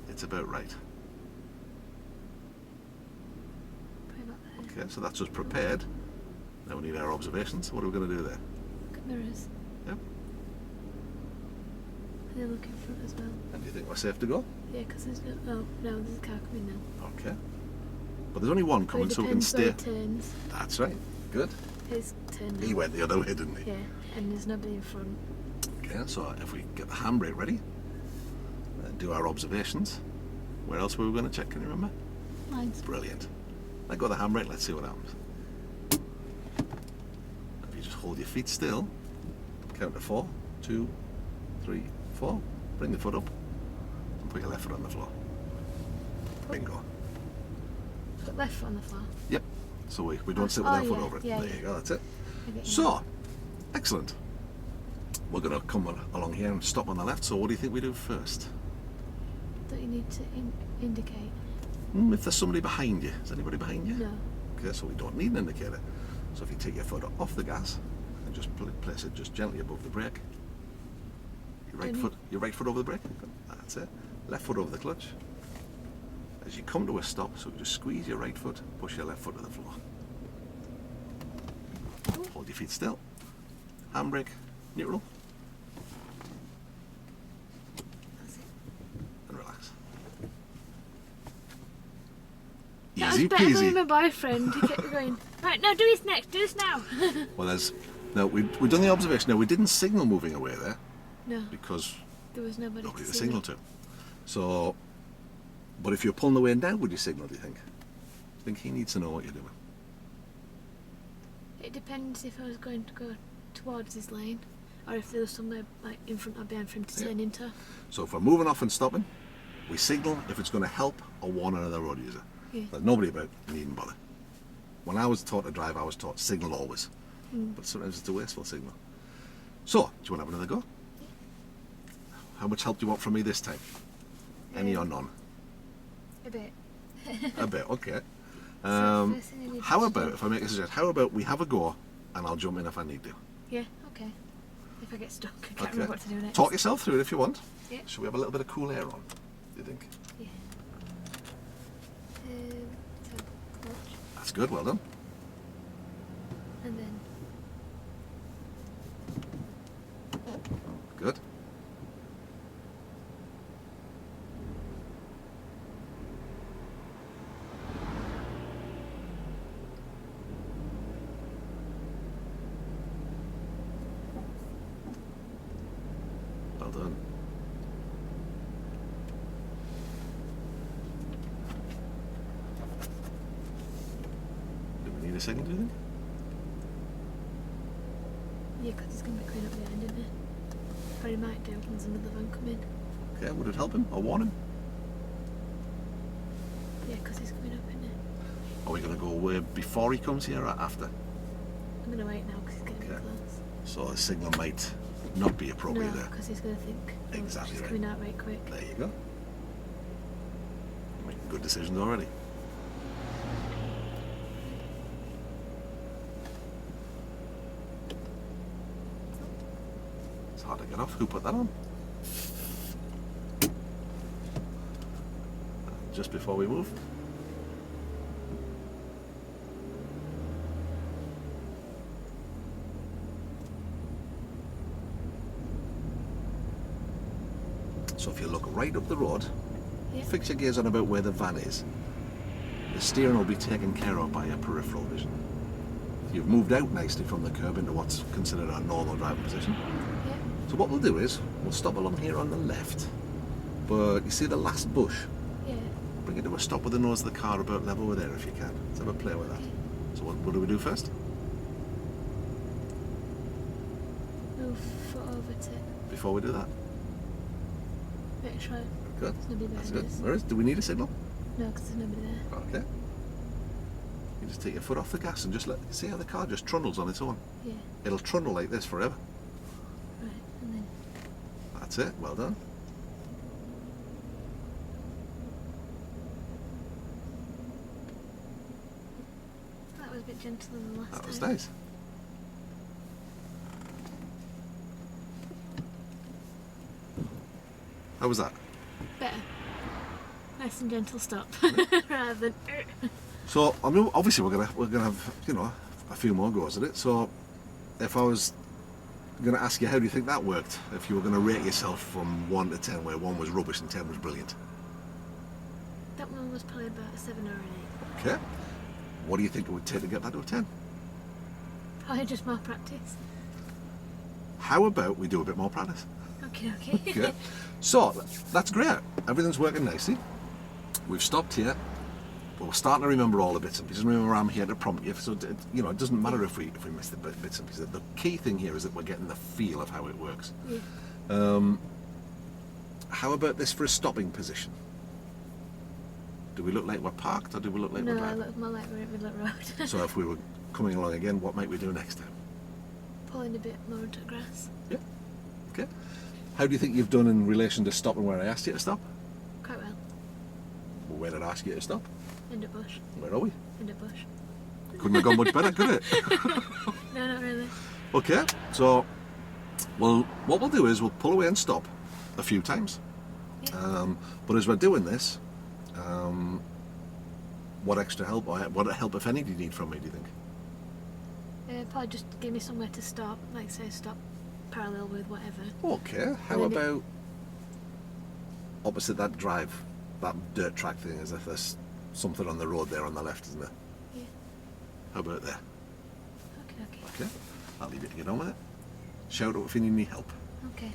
it's about right. Probably about there. Okay, so that's us prepared. Now we need our observations. What are we going to do there? Look at mirrors. Yep. And then look in front as well. And do you think we're safe to go? Yeah, because there's no... Oh, no, there's a car coming now. Okay. But there's only one coming, so we can stay. It turns. That's right. Good. His turn now. He went the other way, didn't he? Yeah, and there's nobody in front. Okay, so if we get the handbrake ready, and do our observations, Where else were we going to check? Can you remember? Lines. Brilliant. Let go of the handbrake. Let's see what happens. If you just hold your feet still, count to 4, 2, 3, 4. Bring the foot up and put your left foot on the floor. Bingo. Put left foot on the floor. Yep. So we don't sit with our foot over it. Yeah, There you go. That's it. I get you. So, excellent. We're going to come along here and stop on the left. So what do you think we do first? Don't you need to indicate? If there's somebody behind you. Is anybody behind you? No. Okay, so we don't need an indicator. So if you take your foot off the gas and just place it just gently above the brake. Your right foot over the brake. That's it. Left foot over the clutch. As you come to a stop, so just squeeze your right foot, push your left foot to the floor. Hold your feet still. Handbrake, neutral. That's it. And relax. That Easy was better than peasy. my boyfriend. He kept going, right, no, do this next, do this now. Well, we've done the observation. Now, we didn't signal moving away there No, because there was nobody nobody to to signal. signal to. So, but if you're pulling the way down, would you signal, do you think? I think he needs to know what you're doing. It depends if I was going to go towards his lane or if there was somewhere like in front or behind for him to turn into. So if we're moving off and stopping, we signal if it's going to help or warn another road user. Yeah. There's nobody about, you needn't bother. When I was taught to drive, I was taught signal always. But sometimes it's a wasteful signal. So, do you want to have another go? How much help do you want from me this time? Any or none? A bit. A bit, okay. So first thing you need How to about, do- if I make a suggestion, how about we have a go and I'll jump in if I need to? Yeah, okay. If I get stuck, I can't Okay. remember what to do next. Talk yourself through it if you want. Yeah. Should we have a little bit of cool air on, do you think? Yeah. So clutch, That's good, well done. and then Good. Well done. Do we need a signal, do you think? yeah, because he's going to be coming up behind him. Or he might do when there's another van coming. Okay, would it help him or warn him? Yeah, because he's coming up, isn't he? Are we going to go away before he comes here or after? I'm going to wait now because he's getting Okay. close. So a signal might not be appropriate No, there. because he's going to think, oh, Exactly she's right. coming out right quick. There you go. Making good decisions already. It's hard to get off. Who put that on? Just before we move. So if you look right up the road, Yeah. fix your gaze on about where the van is. The steering will be taken care of by your peripheral vision. You've moved out nicely from the curb into what's considered our normal driving position. Yeah. So what we'll do is, we'll stop along here on the left, but you see the last bush? Yeah. Bring it to a stop with the nose of the car about level with there if you can. Let's have a play with that. Okay. So what do we do first? Move foot over to Before we do that? make sure Good. there's nobody That's behind good. us. Where is? Do we need a signal? No, because there's nobody there. Okay. You just take your foot off the gas and just see how the car just trundles on its own. Yeah. It'll trundle like this forever. Right. And then That's it. Well done. that was a bit gentler than last time. That was nice. How was that? Better. Nice and gentle stop rather than. So I mean, obviously we're gonna have a few more goes at it. So if I was gonna ask you, how do you think that worked? If you were gonna rate yourself from 1 to 10, where 1 was rubbish and 10 was brilliant. That one was probably about a 7 or an Okay. What do you think it would take to get that to a 10? 8. Probably just more practice. How about we do a bit more practice? Okay. Okay. So that's great. Everything's working nicely. we've stopped here, but we're starting to remember all the bits and pieces. Remember, I'm here to prompt you, so you know, it doesn't matter if we miss the bits and pieces. The key thing here is that we're getting the feel of how it works. Yeah. How about this for a stopping position? Do we look like we're parked, or do we look like we're No, I driving? look more like we're at Middle Road. So if we were coming along again, what might we do next time? Pulling a bit more into grass. Yeah. Okay. How do you think you've done in relation to stopping where I asked you to stop? Quite well. Well, where did I ask you to stop? In the bush. Where are we? In the bush. Couldn't have gone much better, could it? No, not really. Okay, so, well, what we'll do is we'll pull away and stop a few times. Yeah. But as we're doing this, what extra help, or what help, if any, do you need from me, do you think? Probably just give me somewhere to stop, like say stop parallel with whatever. Okay, how And then about opposite that drive, that dirt track thing, as if there's something on the road there on the left, isn't there? Yeah. How about there? Okay. Okay, I'll leave you to get on with it. Shout out if you need any help. Okay.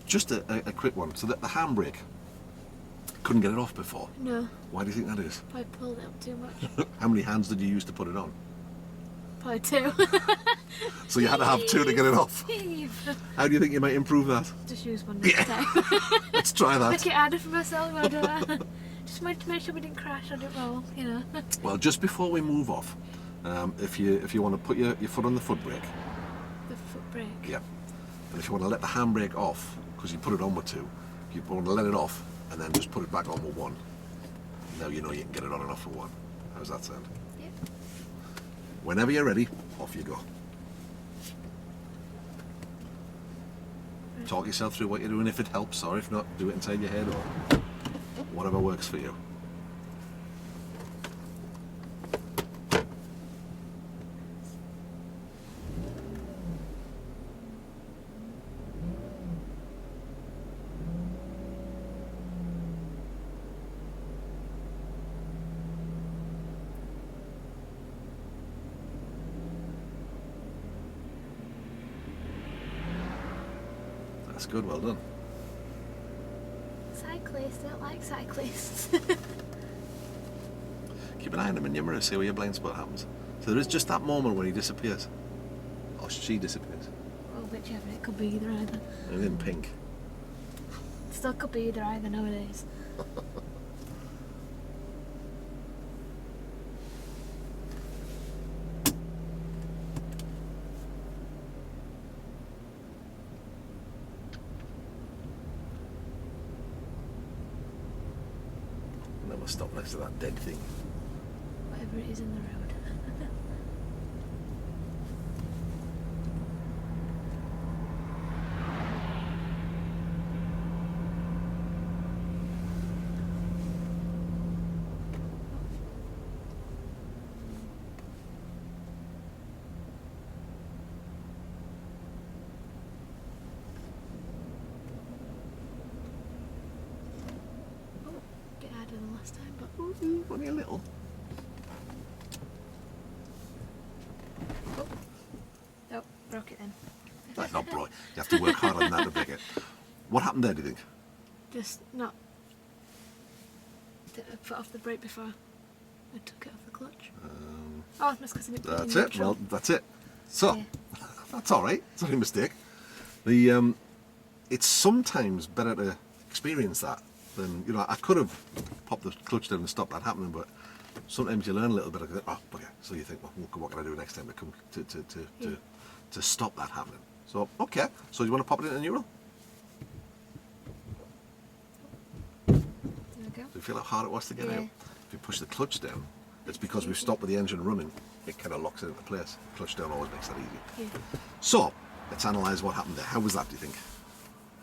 Just a quick one. So that the handbrake, couldn't get it off before. No, Why do you think that is? probably pulled it up too much. How many hands did you use to put it on? Probably two. So you had to have two to get it off. How do you think you might improve that? Just use one next time. Let's try that. Make it harder for myself when I do that. Just wanted to make sure we didn't crash or didn't roll, you know. Well, just before we move off, if you want to put your foot on the foot brake, The foot brake. yeah, and if you want to let the handbrake off, because you put it on with two, you want to let it off and then just put it back on with one. Now you know you can get it on and off with one. How's that sound? Yeah. Whenever you're ready, off you go. Talk yourself through what you're doing if it helps, or if not, do it inside your head, or whatever works for you. That's good, well done. Cyclists don't like cyclists. Keep an eye on him in your mirror, see where your blind spot happens. So there is just that moment when he disappears. Or she disappears. Well, whichever, it could be either either. And in pink. Still could be either either nowadays. And then we'll stop next to that dead thing. Whatever it is in the road. Oh, a bit harder than last time, but Only a little. oh, broke it then. That's not bright. You have to work harder than that to break it. What happened there, do you think? Just not put off the brake before I took it off the clutch. Oh, that's because I didn't put it in That's it. neutral. Well, that's it. So, Yeah. that's all right. It's only a mistake. The it's sometimes better to experience that than, you know, I could have popped the clutch down and stopped that happening, but sometimes you learn a little bit of, oh, okay. So you think, well, what can I do next time to come to stop that happening? So, okay. So you want to pop it into neutral? There we go. Do you feel how hard it was to get Yeah. out? If you push the clutch down, it's because we've stopped with the engine running. It kind of locks it into place. Clutch down always makes that easy. Yeah. So, let's analyse what happened there. How was that, do you think?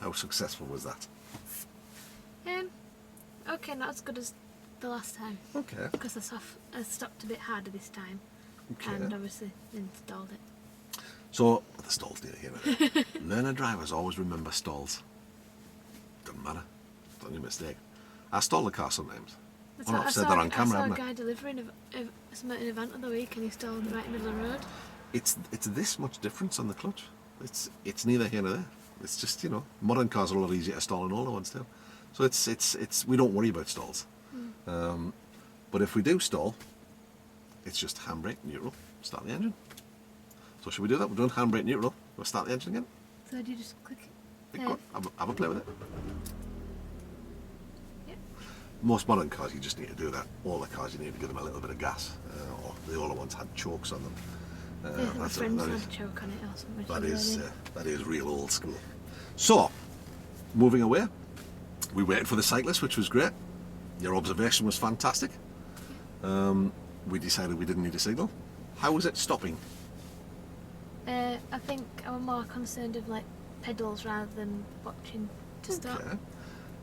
How successful was that? Okay, not as good as the last time Okay. because I stopped a bit harder this time Okay. and obviously installed it. So, the stalls near here. Learner drivers always remember stalls. Doesn't matter. It's only a mistake. I stall the car sometimes. That's Well, what- I've said that on camera, I saw haven't a I? guy delivering something in an event of the week and he stalled right in the middle of the road. It's this much difference on the clutch. It's neither here nor there. It's just, you know, modern cars are a lot easier to stall than older ones too. So it's we don't worry about stalls. But if we do stall, it's just handbrake, neutral, start the engine. So should we do that? We're doing handbrake, neutral. We'll start the engine again. So do you just click it? Go on, have a play with it. Yep. Most modern cars, you just need to do that. All the cars, you need to give them a little bit of gas. Or the older ones had chokes on them. My friends had a choke on it or something. That is real old school. So, moving away, we waited for the cyclist, which was great. Your observation was fantastic. We decided we didn't need a signal. How was it stopping? I think I was more concerned of like pedals rather than watching to stop. Okay.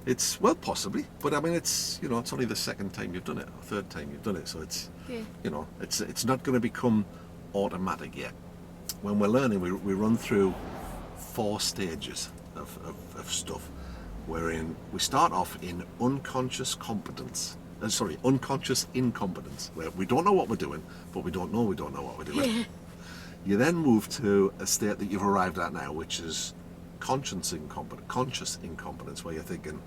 It's, well, possibly, but I mean, it's, you know, it's only the second time you've done it, or third time you've done it, so it's, you know, it's not going to become automatic yet. When we're learning, we run through 4 stages of stuff, wherein we start off in unconscious competence. Unconscious incompetence, where we don't know what we're doing, but we don't know what we're doing. Yeah. You then move to a state that you've arrived at now, which is conscious incompetence, where you're thinking,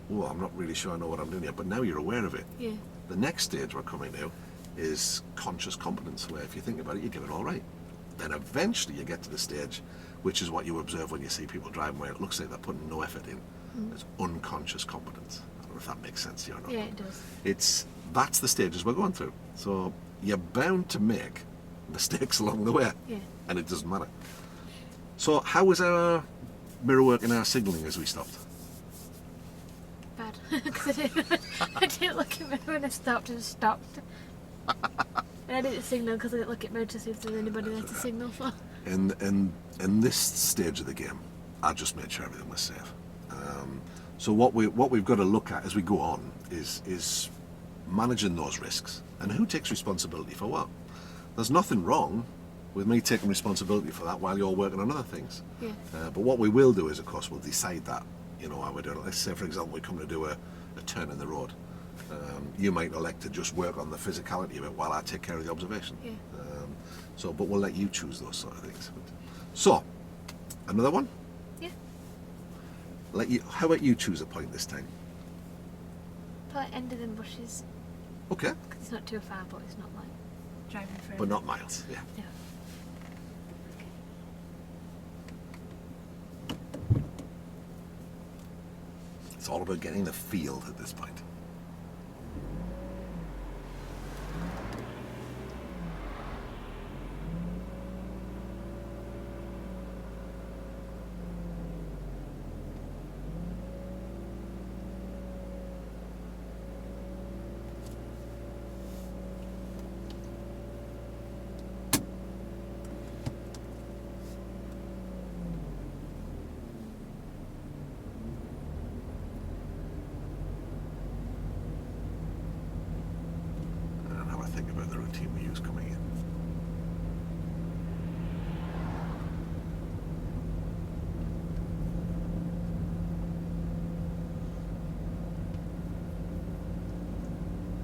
oh, I'm not really sure I know what I'm doing yet, but now you're aware of it. Yeah. The next stage we're coming to is conscious competence, where if you think about it, you get it all right. Then eventually you get to the stage, which is what you observe when you see people driving, where it looks like they're putting no effort in. It's unconscious competence. I don't know if that makes sense to you or not. Yeah, it does. That's the stages we're going through. So you're bound to make mistakes along the way, Yeah. and it doesn't matter. So how was our mirror work and our signalling as we stopped? Bad. Because I didn't look at me when I stopped and stopped. And I didn't signal because I didn't look at me to see if there was anybody there to signal for. In this stage of the game, I just made sure everything was safe. So what we've got to look at as we go on is managing those risks, and who takes responsibility for what. There's nothing wrong with me taking responsibility for that while you're working on other things. Yeah. But what we will do is, of course, we'll decide that, you know, how we're doing it. Let's say, for example, we come to do a turn in the road. You might elect to just work on the physicality of it while I take care of the observation. Yeah. But we'll let you choose those sort of things. So, another one? Yeah. How about you choose a point this time? Probably end of them bushes. Okay. Because it's not too far, but it's not like driving through. But not miles, yeah. Yeah. It's all about getting the field at this point. Think about the routine we use coming in.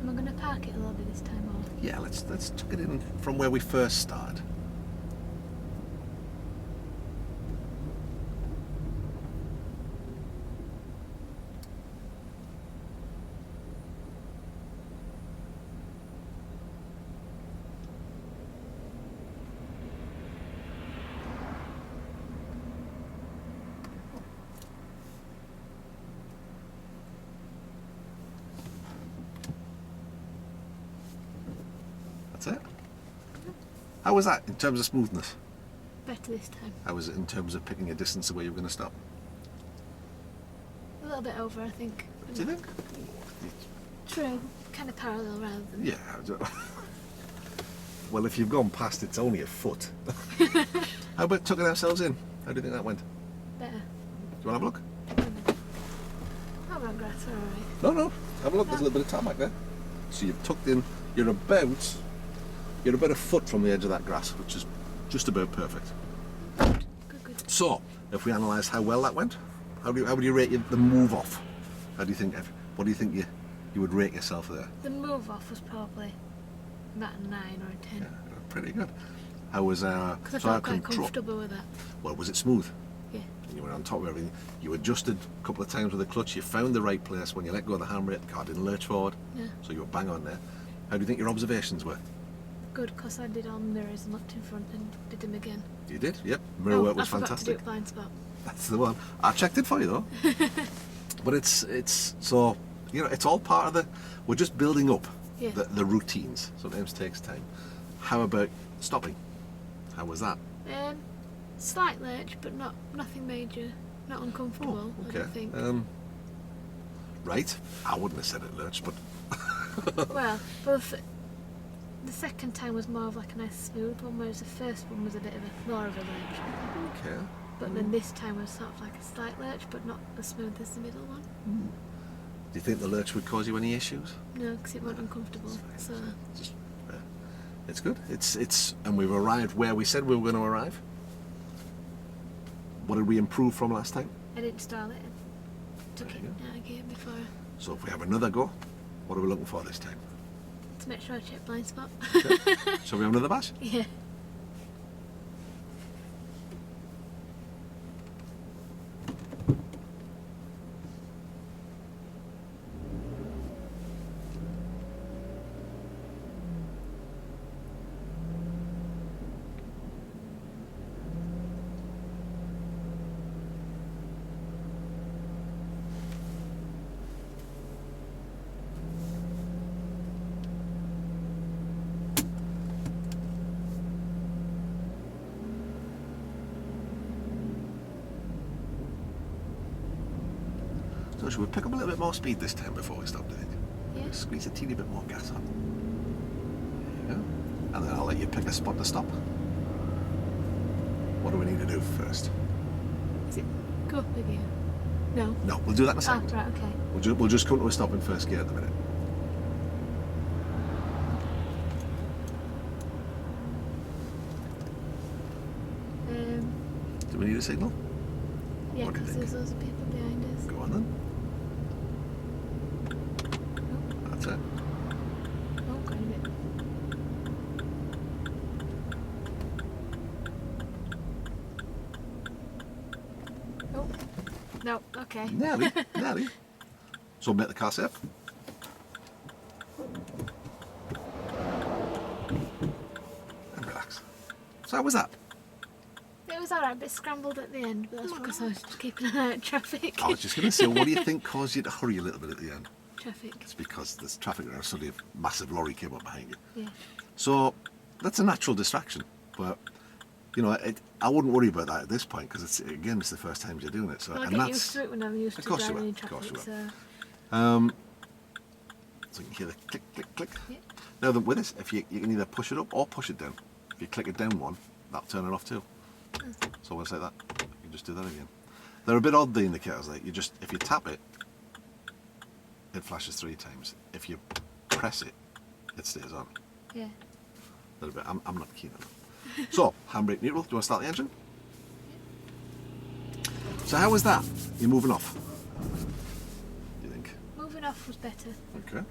Am I going to park it a little bit this time, or? Yeah, let's tuck it in from where we first started. That's it. How was that in terms of smoothness? Better this time. How was it in terms of picking a distance of where you were going to stop? A little bit over, I think. Do you think? True. Kind of parallel rather than... Yeah. Well, if you've gone past, it's only a foot. How about tucking ourselves in? How do you think that went? Better. Do you want to have a look? Oh, well, grass, alright. No. Have a look. There's a little bit of tarmac there. So you've tucked in. You're about a foot from the edge of that grass, which is just about perfect. Good. So, if we analyse how well that went, how would you rate the move off? What do you think you would rate yourself there? The move off was probably about a 9 or a 10. Yeah, pretty good. How was our Because I so our felt quite control? comfortable with that. Well, was it smooth? Yeah. and you were on top of everything. You adjusted a couple of times with the clutch. You found the right place. When you let go of the handbrake, the car didn't lurch forward. Yeah. So you were bang on there. How do you think your observations were? Good, because I did all the mirrors and looked in front and did them again. You did, yep. Mirror work was I forgot fantastic. to do a blind spot. That's the one. I checked it for you though. But it's so, you know, it's all part of the, we're just building up Yeah. the routines. Sometimes takes time. How about stopping? How was that? Slight lurch, but nothing major. Not uncomfortable, I don't think. Right. I wouldn't have said it lurched, but Well, the second time was more of like a nice smooth one, whereas the first one was a bit of more of a lurch. okay. But then this time was sort of like a slight lurch, but not as smooth as the middle one. Do you think the lurch would cause you any issues? No, because it wasn't uncomfortable. So Just, it's good. It's and we've arrived where we said we were going to arrive. What did we improve from last time? I didn't stall it. Took There it you go. out again before So if we have another go, what are we looking for this time? to make sure I check blind spot. Shall we have another bash? Yeah. So should we pick up a little bit more speed this time before we stop, do you think? Yeah. Squeeze a teeny bit more gas on. There you go. And then I'll let you pick a spot to stop. What do we need to do first? Is it go up again? No. No, we'll do that in a Ah, second. right, okay. We'll just come to a stop in first gear at the minute. Do we need a signal? Yeah, What do you because think? there's loads of people behind us. Go on then. That's it. Oh, quite a bit. Oh. No, okay. Nearly, nearly. So make the car safe. And relax. So how was that? It was alright, a bit scrambled at the end, but that's because I was keeping an eye on traffic. I was just going to say, what do you think caused you to hurry a little bit at the end? Traffic. It's because there's traffic around, suddenly a massive lorry came up behind you. Yeah. So that's a natural distraction, but you know, I wouldn't worry about that at this point because it's the first time you're doing it. So Well, I and get that's used to it when I'm used Of to course you driving will, in of course traffic, you will. so so you can hear the click, click, click. yeah. Now then, with this, if you can either push it up or push it down. If you click it down one, that'll turn it off too. So when I say that, you can just do that again. They're a bit odd, the indicators. Like if you tap it, it flashes 3 times. If you press it, it stays on. Yeah. A little bit. I'm not keen on that. So handbrake neutral. Do you want to start the engine? So how was that? You're moving off. Do you think? Moving off was better. Okay.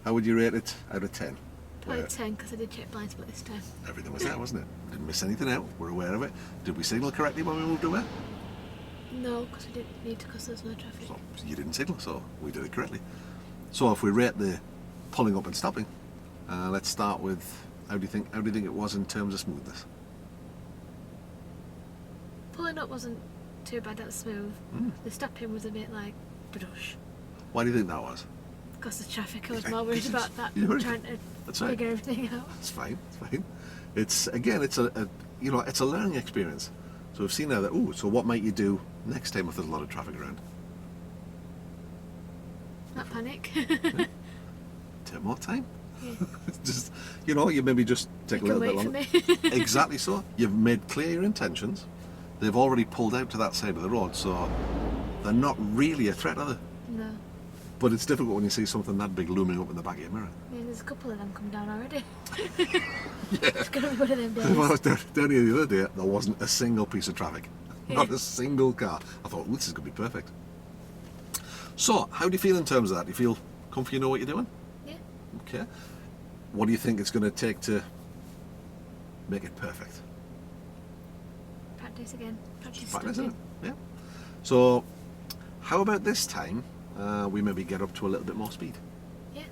How would you rate it out of 10? Probably Where 10 because I did check blind spot this time. everything was there, wasn't it? Didn't miss anything out. We're aware of it. Did we signal correctly when we moved away? No, because we didn't need to because there was no traffic. So you didn't signal, so we did it correctly. So if we rate the pulling up and stopping, let's start with how do you think it was in terms of smoothness? Pulling up wasn't too bad, that was smooth. The stopping was a bit like brush. Why do you think that was? Because of traffic, I was more worried about that You're than worried? trying to That's right. figure everything out. It's fine. It's fine. It's again, it's it's a learning experience. So we've seen now that. So what might you do next time if there's a lot of traffic around? Not panic. Take more time. Yeah. Just you maybe just take You a can little bit wait for longer. me. Exactly so. You've made clear your intentions. They've already pulled out to that side of the road, so they're not really a threat, are they? No. But it's difficult when you see something that big looming up in the back of your mirror. Yeah, there's a couple of them come down already. Yeah. It's going to be one of them days. When I was down here the other day, there wasn't a single piece of traffic. Not Yeah. a single car. I thought, this is going to be perfect. So, how do you feel in terms of that? Do you feel comfy, you know what you're doing? Yeah. Okay. What do you think it's going to take to make it perfect? Practice again. Practice Practice, isn't stopping. it? Yeah. So, how about this time we maybe get up to a little bit more speed? Yeah.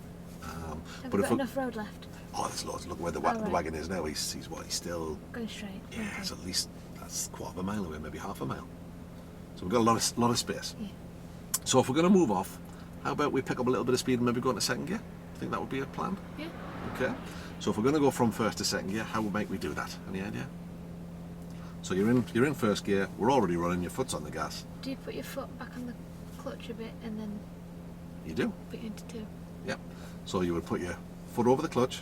Have But we if got enough road left? Oh, there's loads. Look where the Right. wagon is now. He's what? He's still. Going straight. Yeah, Okay. it's at least that's a quarter of a mile away, maybe half a mile. So we've got a lot of space. Yeah. So if we're going to move off, how about we pick up a little bit of speed and maybe go into second gear? I think that would be a plan. Yeah. Okay. So if we're going to go from first to second gear, how might we do that? Any idea? So you're in first gear. We're already running. Your foot's on the gas. Do you put your foot back on the clutch a bit and then You do. put it into two? Yep. So you would put your foot over the clutch,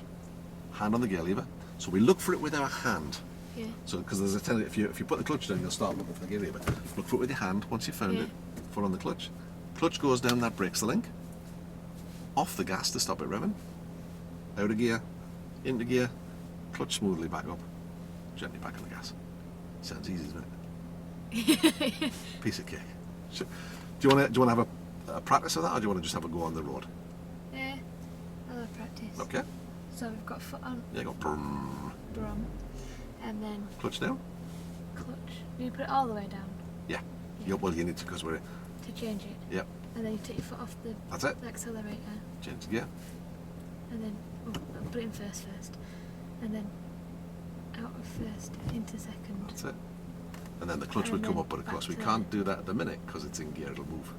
hand on the gear lever. So we look for it with our hand. Yeah. So because there's a tendency, if you put the clutch down, you'll start looking for the gear lever. Look for it with your hand. Once you've found Yeah. it, foot on the clutch. Clutch goes down, that breaks the link. Off the gas to stop it revving. Out of gear, into gear, clutch smoothly back up, gently back on the gas. Sounds easy, doesn't it? Piece of cake. Do you want to have a practice of that, or do you want to just have a go on the road? Yeah. I'll have practice. Okay. So we've got foot on Yeah, go brum. drum and then Clutch down. clutch. Do you put it all the way down Yeah. Yeah. Well, you need to because we're. to change it? Yeah. And then you take your foot off the That's it. accelerator Change the gear. and then put it in first. And then out of first into second. That's it. And then the clutch would And come then up, but of back course we to- can't do that at the minute because it's in gear. It'll move.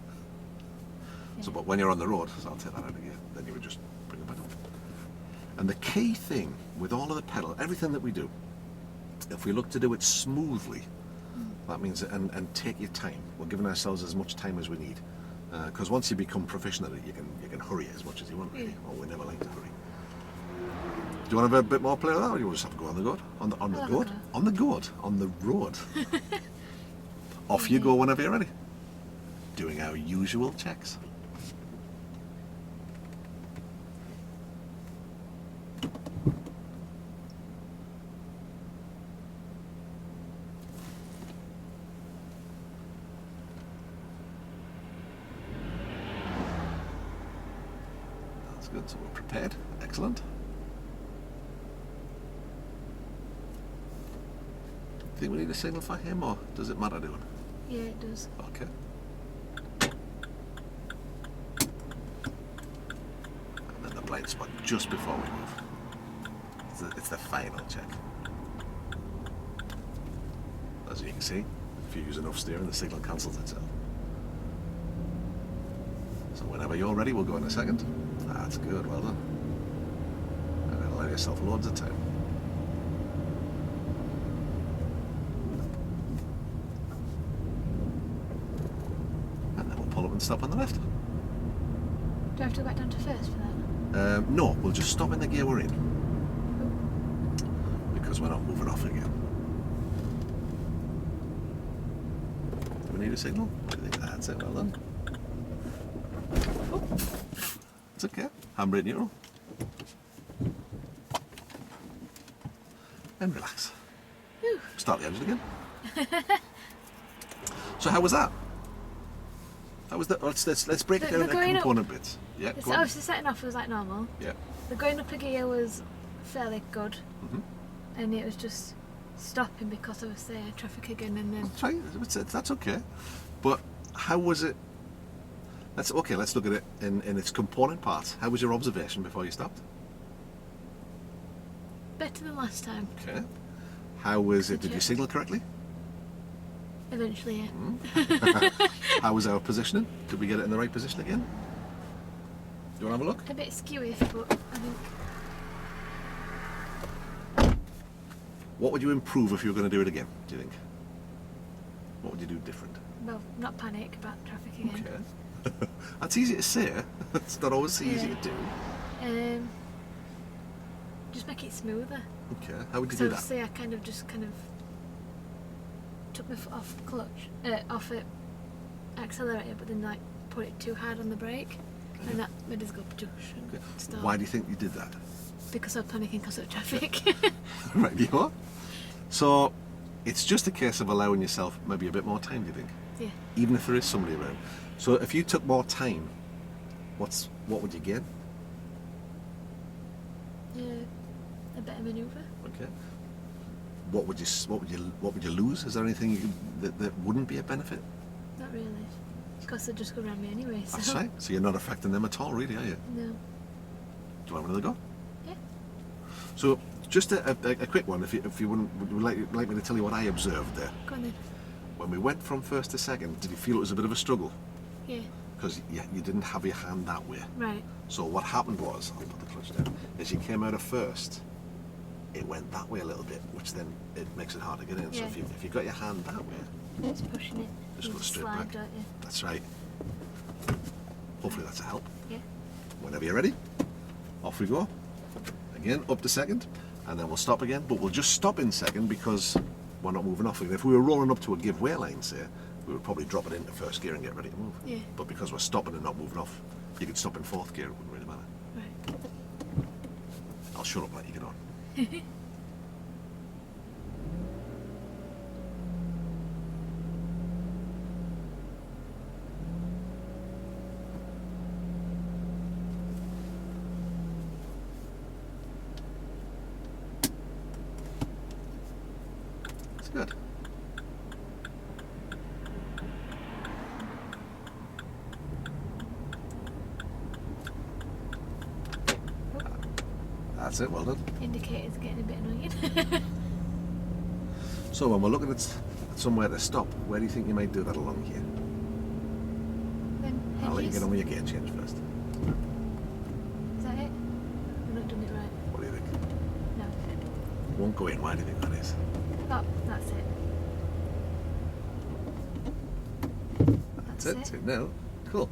So, Yeah. but when you're on the road, so I'll take that out of gear. Then you would just bring it back up. And the key thing with all of the pedal, everything that we do, if we look to do it smoothly, that means and take your time. We're giving ourselves as much time as we need, because once you become proficient at it, you can hurry it as much as you want. Really, Yeah. or we never like to hurry. Do you want to have a bit more play with that, or do you want to just have to go on the road? On the I'll have a road? go. On the road? On the road. Off you go whenever you're ready. Doing our usual checks. That's good, so we're prepared. Excellent. Think we need a signal for him, or does it matter doing? Yeah, it does. Okay. And then the blind spot just before we move. It's the final check. As you can see, if you use enough steering, the signal cancels itself. So whenever you're ready, we'll go in a second. That's good, well done. And then allow yourself loads of time. And then we'll pull up and stop on the left. Do I have to go back down to first for that? No, we'll just stop in the gear we're in. Because we're not moving off again. Do we need a signal? What do you think? That's it, well done. Oh, it's okay. Handbrake neutral. And relax. Whew. Start the engine again. So how was that? That was the. Let's break it The down into going up- component bits. Yeah, It's go on. obviously setting off was like normal. Yeah. The going up a gear was fairly good, Mhm. and it was just stopping because of say traffic again, and then That's right. That's okay. But how was it? Let's look at it in its component parts. How was your observation before you stopped? better than last time. Okay. How was it? Good Did you check. signal correctly? Eventually, yeah. Mm. How was our positioning? Did we get it in the right position again? Do you want to have a look? A bit skewy, but I think What would you improve if you were going to do it again? Do you think? What would you do different? well, not panic about traffic again. Okay. That's easy to say. It's not always easy Yeah. to do. Just make it smoother. Okay. How would you So do that? obviously I kind of took my foot off the clutch, off it accelerator, but then like put it too hard on the brake, and that made us go ptush and Okay. stop. Why do you think you did that? Because I was panicking because of traffic. Right, you are. So it's just a case of allowing yourself maybe a bit more time, do you think? Yeah. Even if there is somebody around. So if you took more time, what would you gain? A better manoeuvre. Okay. What would you lose? Is there anything that wouldn't be a benefit? No. Not really. Because they just go around me anyway. So. That's right. So you're not affecting them at all, really, are you? No. Do you want another go? Yeah. So, just a quick one, if you would like me to tell you what I observed there. Go on then. When we went from first to second, did you feel it was a bit of a struggle? Yeah. Because you didn't have your hand that way. Right. So what happened was, I'll put the clutch down, as you came out of first, it went that way a little bit, which then it makes it hard to get in. Yeah. So if you got your hand that way, Just pushing it. just You go straight slide, back. don't you? That's right. Hopefully that's a help. Yeah. Whenever you're ready, off we go. Again, up to second, and then we'll stop again, but we'll just stop in second because we're not moving off again. If we were rolling up to a giveaway line, say, we would probably drop it into first gear and get ready to move. Yeah. But because we're stopping and not moving off, you could stop in fourth gear, it wouldn't really matter. Right. I'll shut up and let you get on. It's good. That's it, well done. Indicator's getting a bit annoying. So when we're looking at somewhere to stop, where do you think you might do that along here? Then I'll let you hedges. get on with your gear change first. Is that it? I've not done it right. What do you think? No. Won't go in, why do you think that is? Oh, that's it. That's it. No. Cool.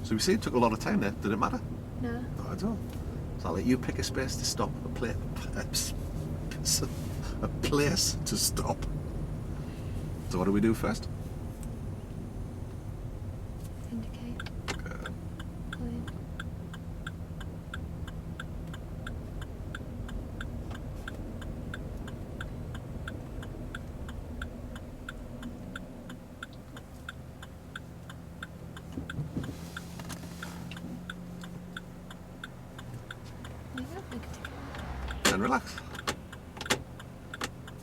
So we see it took a lot of time there. Did it matter? No. Not at all. So I'll let you pick a space to stop, a place to stop. So what do we do first? Indicate. Pull in. There you go. Make a ticket. And relax.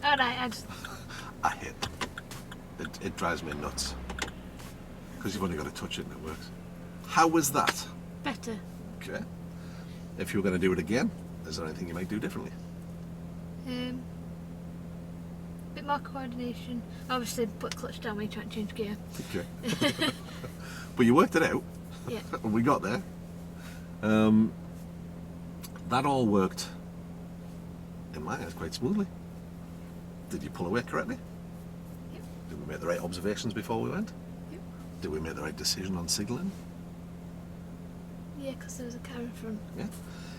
Alright, I just. I hate it drives me nuts. Because you've only got to touch it and it works. How was that? Better. Okay. If you were going to do it again, is there anything you might do differently? Bit more coordination. Obviously, put clutch down when you try to change gear. Okay. But you worked it out. Yeah. We got there. That all worked, in my eyes, quite smoothly. Did you pull away correctly? Yep. Did we make the right observations before we went? Yep. Did we make the right decision on signalling? Yeah, because there was a car in front. Yeah.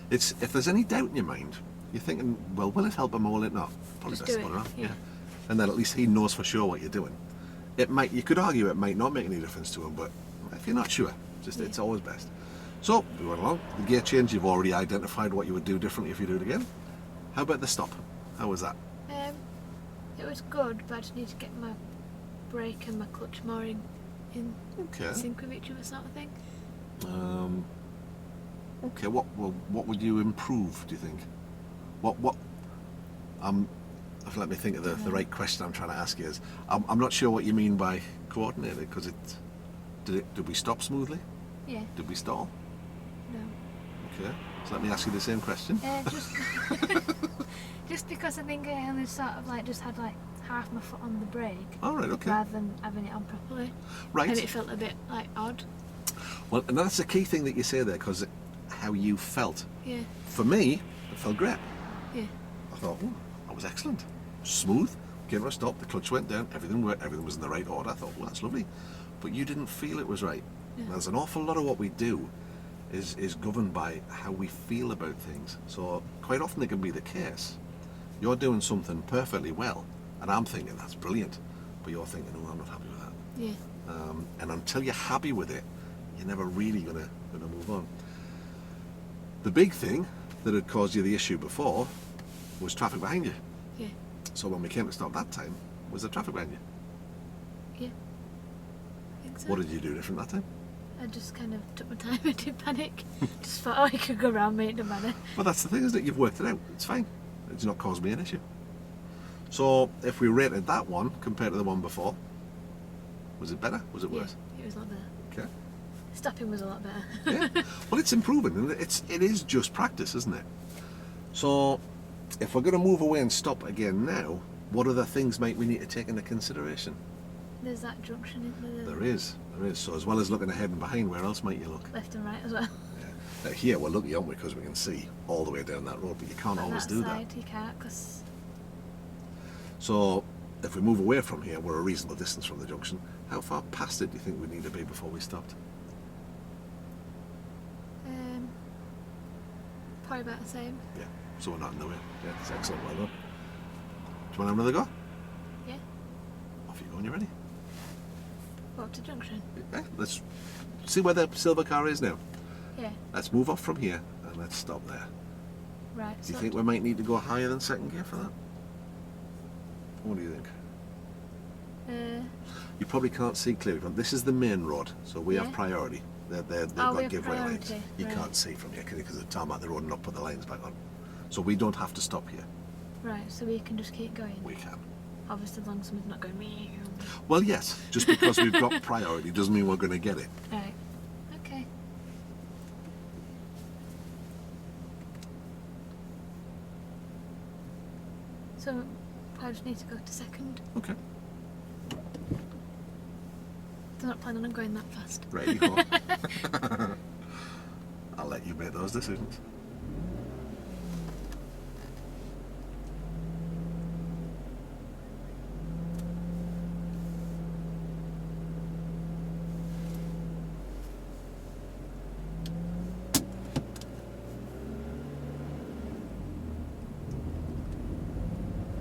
It's if there's any doubt in your mind, you're thinking, well, will it help him or will it not? Probably Just best do to put it, it on. yeah. And then at least he knows for sure what you're doing. It might, you could argue it might not make any difference to him, but if you're not sure, just Yeah. it's always best. So we went along. The gear change, you've already identified what you would do differently if you do it again. How about the stop? How was that? It was good, but I just need to get my brake and my clutch more in Okay. sync with each other, sort of thing. Okay. What would you improve? Do you think? What? Let me think of the right question I'm trying to ask you. Is I'm not sure what you mean by coordinated because did we stop smoothly? Yeah. Did we stall? No. Okay. So let me ask you the same question. Just just because I think I only sort of like just had like half my foot on the brake. All right. Okay. Rather than having it on properly. Right. And it felt a bit like odd. Well, and that's the key thing that you say there because how you felt. Yeah. For me, it felt great. Yeah. I thought, oh, that was excellent. Smooth. Came to a stop. The clutch went down. Everything worked. Everything was in the right order. I thought, well, that's lovely. But you didn't feel it was right. Yeah. There's an awful lot of what we do is governed by how we feel about things. So quite often it can be the case. You're doing something perfectly well, and I'm thinking that's brilliant, but you're thinking, oh, I'm not happy with that. Yeah. And until you're happy with it, you're never really gonna move on. The big thing that had caused you the issue before was traffic behind you. Yeah. So when we came to stop that time, was there traffic behind you? Yeah. I think so. What did you do different that time? I just kind of took my time. I didn't panic. Just thought, oh, I could go around me, it didn't matter. Well, that's the thing, isn't it? You've worked it out. It's fine. It's not caused me an issue. So if we rated that one compared to the one before, Was it better? Was it worse? Yeah, it was a lot better. Okay. Stopping was a lot better. Yeah. Well, it's improving, and it is just practice, isn't it? So, if we're going to move away and stop again now, what other things might we need to take into consideration? There's that junction, isn't there? There is. So as well as looking ahead and behind, where else might you look? Left and right as well. Yeah. Now here we're lucky, aren't we? Because we can see all the way down that road, but you can't always do that. You can't, because... So, if we move away from here, we're a reasonable distance from the junction. How far past it do you think we need to be before we stopped? Probably about the same. Yeah, so we're not in the way. Yeah, that's excellent, well done. Do you want to have another go? Yeah. Off you go when you're ready. Go up to junction. Yeah, let's see where the silver car is now. Yeah. Let's move off from here and let's stop there. Right. Do you think we might need to go higher than second gear for that? What do you think? You probably can't see clearly. This is the main road, so we have priority. They've got giveaway lanes. You can't see from here because the tarmac the road and not put the lanes back on. So we don't have to stop here. Right, so we can just keep going. We can. Obviously, as long as someone's not going me. Well, yes. Just because we've got priority doesn't mean we're going to get it. Right. Okay. So I just need to go to second. Okay. I'm not planning on going that fast. Right, you go. I'll let you make those decisions.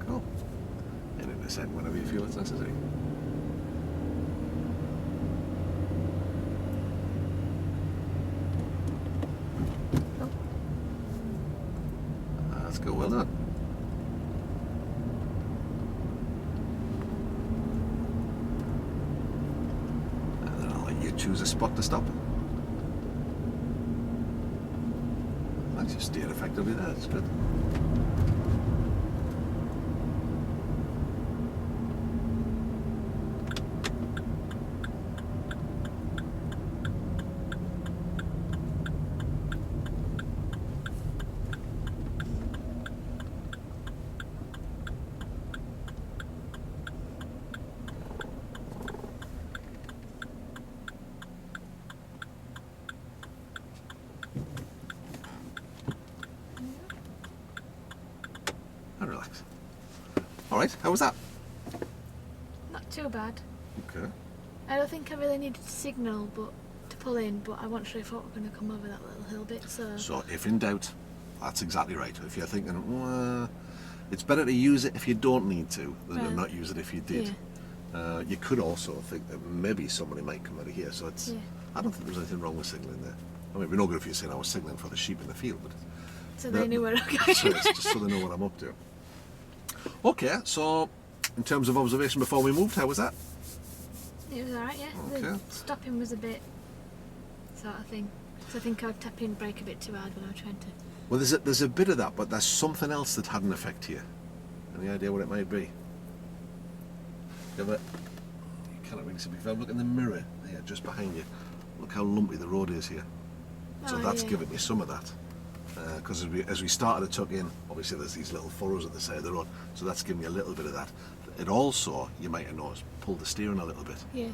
Cool. And in a second, whenever you feel it's necessary. That's good, well done. And then I'll let you choose a spot to stop. That's just steer effectively there, that's good. And relax. Alright, how was that? Not too bad. Okay. I don't think I really needed to signal to pull in, but I wasn't sure if we were going to come over that little hill bit, so... So, if in doubt, that's exactly right. If you're thinking, well, it's better to use it if you don't need to than to not use it if you did. Yeah. You could also think that maybe somebody might come out of here, so it's... Yeah. I don't think there's anything wrong with signalling there. I mean, we're no good if you're saying I was signalling for the sheep in the field, but... So they knew where I'm going. So it's just so they know what I'm up to. Okay, so in terms of observation before we moved, how was that? It was alright, yeah. Okay. The stopping was a bit sort of thing. So I think I was tapping brake a bit too hard when I was trying to... Well, there's a bit of that, but there's something else that had an effect here. Any idea what it might be? You cannot really see, but if I look in the mirror here, just behind you, look how lumpy the road is here. So that's giving you some of that. Because as we started to tuck in, obviously there's these little furrows at the side of the road, so that's giving you a little bit of that. It also, you might have noticed, pulled the steering a little bit. Yeah.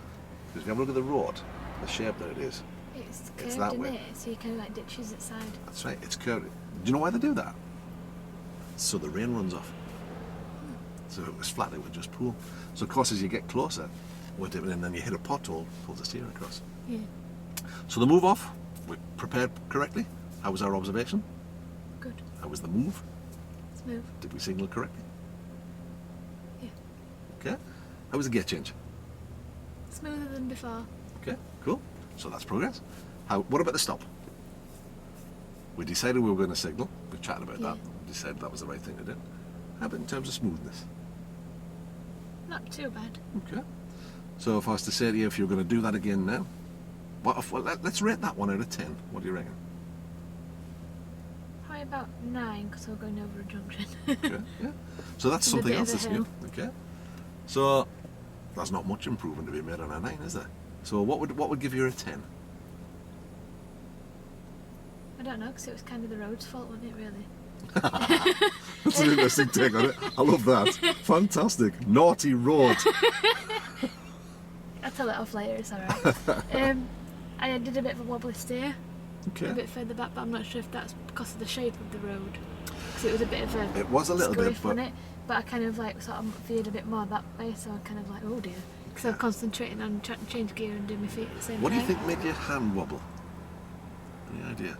Because if you have a look at the road, the shape that it is, It's curved, it's that isn't way. it? So you kind of like ditches its side. That's right, it's curved. Do you know why they do that? So the rain runs off. So if it was flat, it would just pool. So of course, as you get closer, we're dipping in, and then you hit a pothole, pulls the steering across. Yeah. So the move off, we prepared correctly. How was our observation? Good. How was the move? Smooth. Did we signal correctly? Yeah. Okay. How was the gear change? Smoother than before. Okay, cool. So that's progress. What about the stop? We decided we were going to signal. We chatted about that. We decided that was the right thing to do. How about in terms of smoothness? Not too bad. Okay. So if I was to say to you, if you're going to do that again now, let's rate that 1 out of 10. What do you reckon? Probably about 9 because we're going over a junction. Okay, yeah. So that's It's a something bit else of a that's new. hill. Okay. So there's not much improvement to be made on a 9, is there? So what would give you a 10? I don't know, because it was kind of the road's fault, wasn't it, really? That's an interesting take on it. I love that. Fantastic. Naughty road. I'll tell it off later, it's alright. I did a bit of a wobbly steer, Okay. a bit further back, but I'm not sure if that's because of the shape of the road. Because it was a bit of a... It was a little bit, but... it, but I kind of like sort of veered a bit more that way, so I kind of like, oh dear. Because I'm concentrating on trying to change gear and do my feet at the same What do time. you think made your hand wobble? Any idea?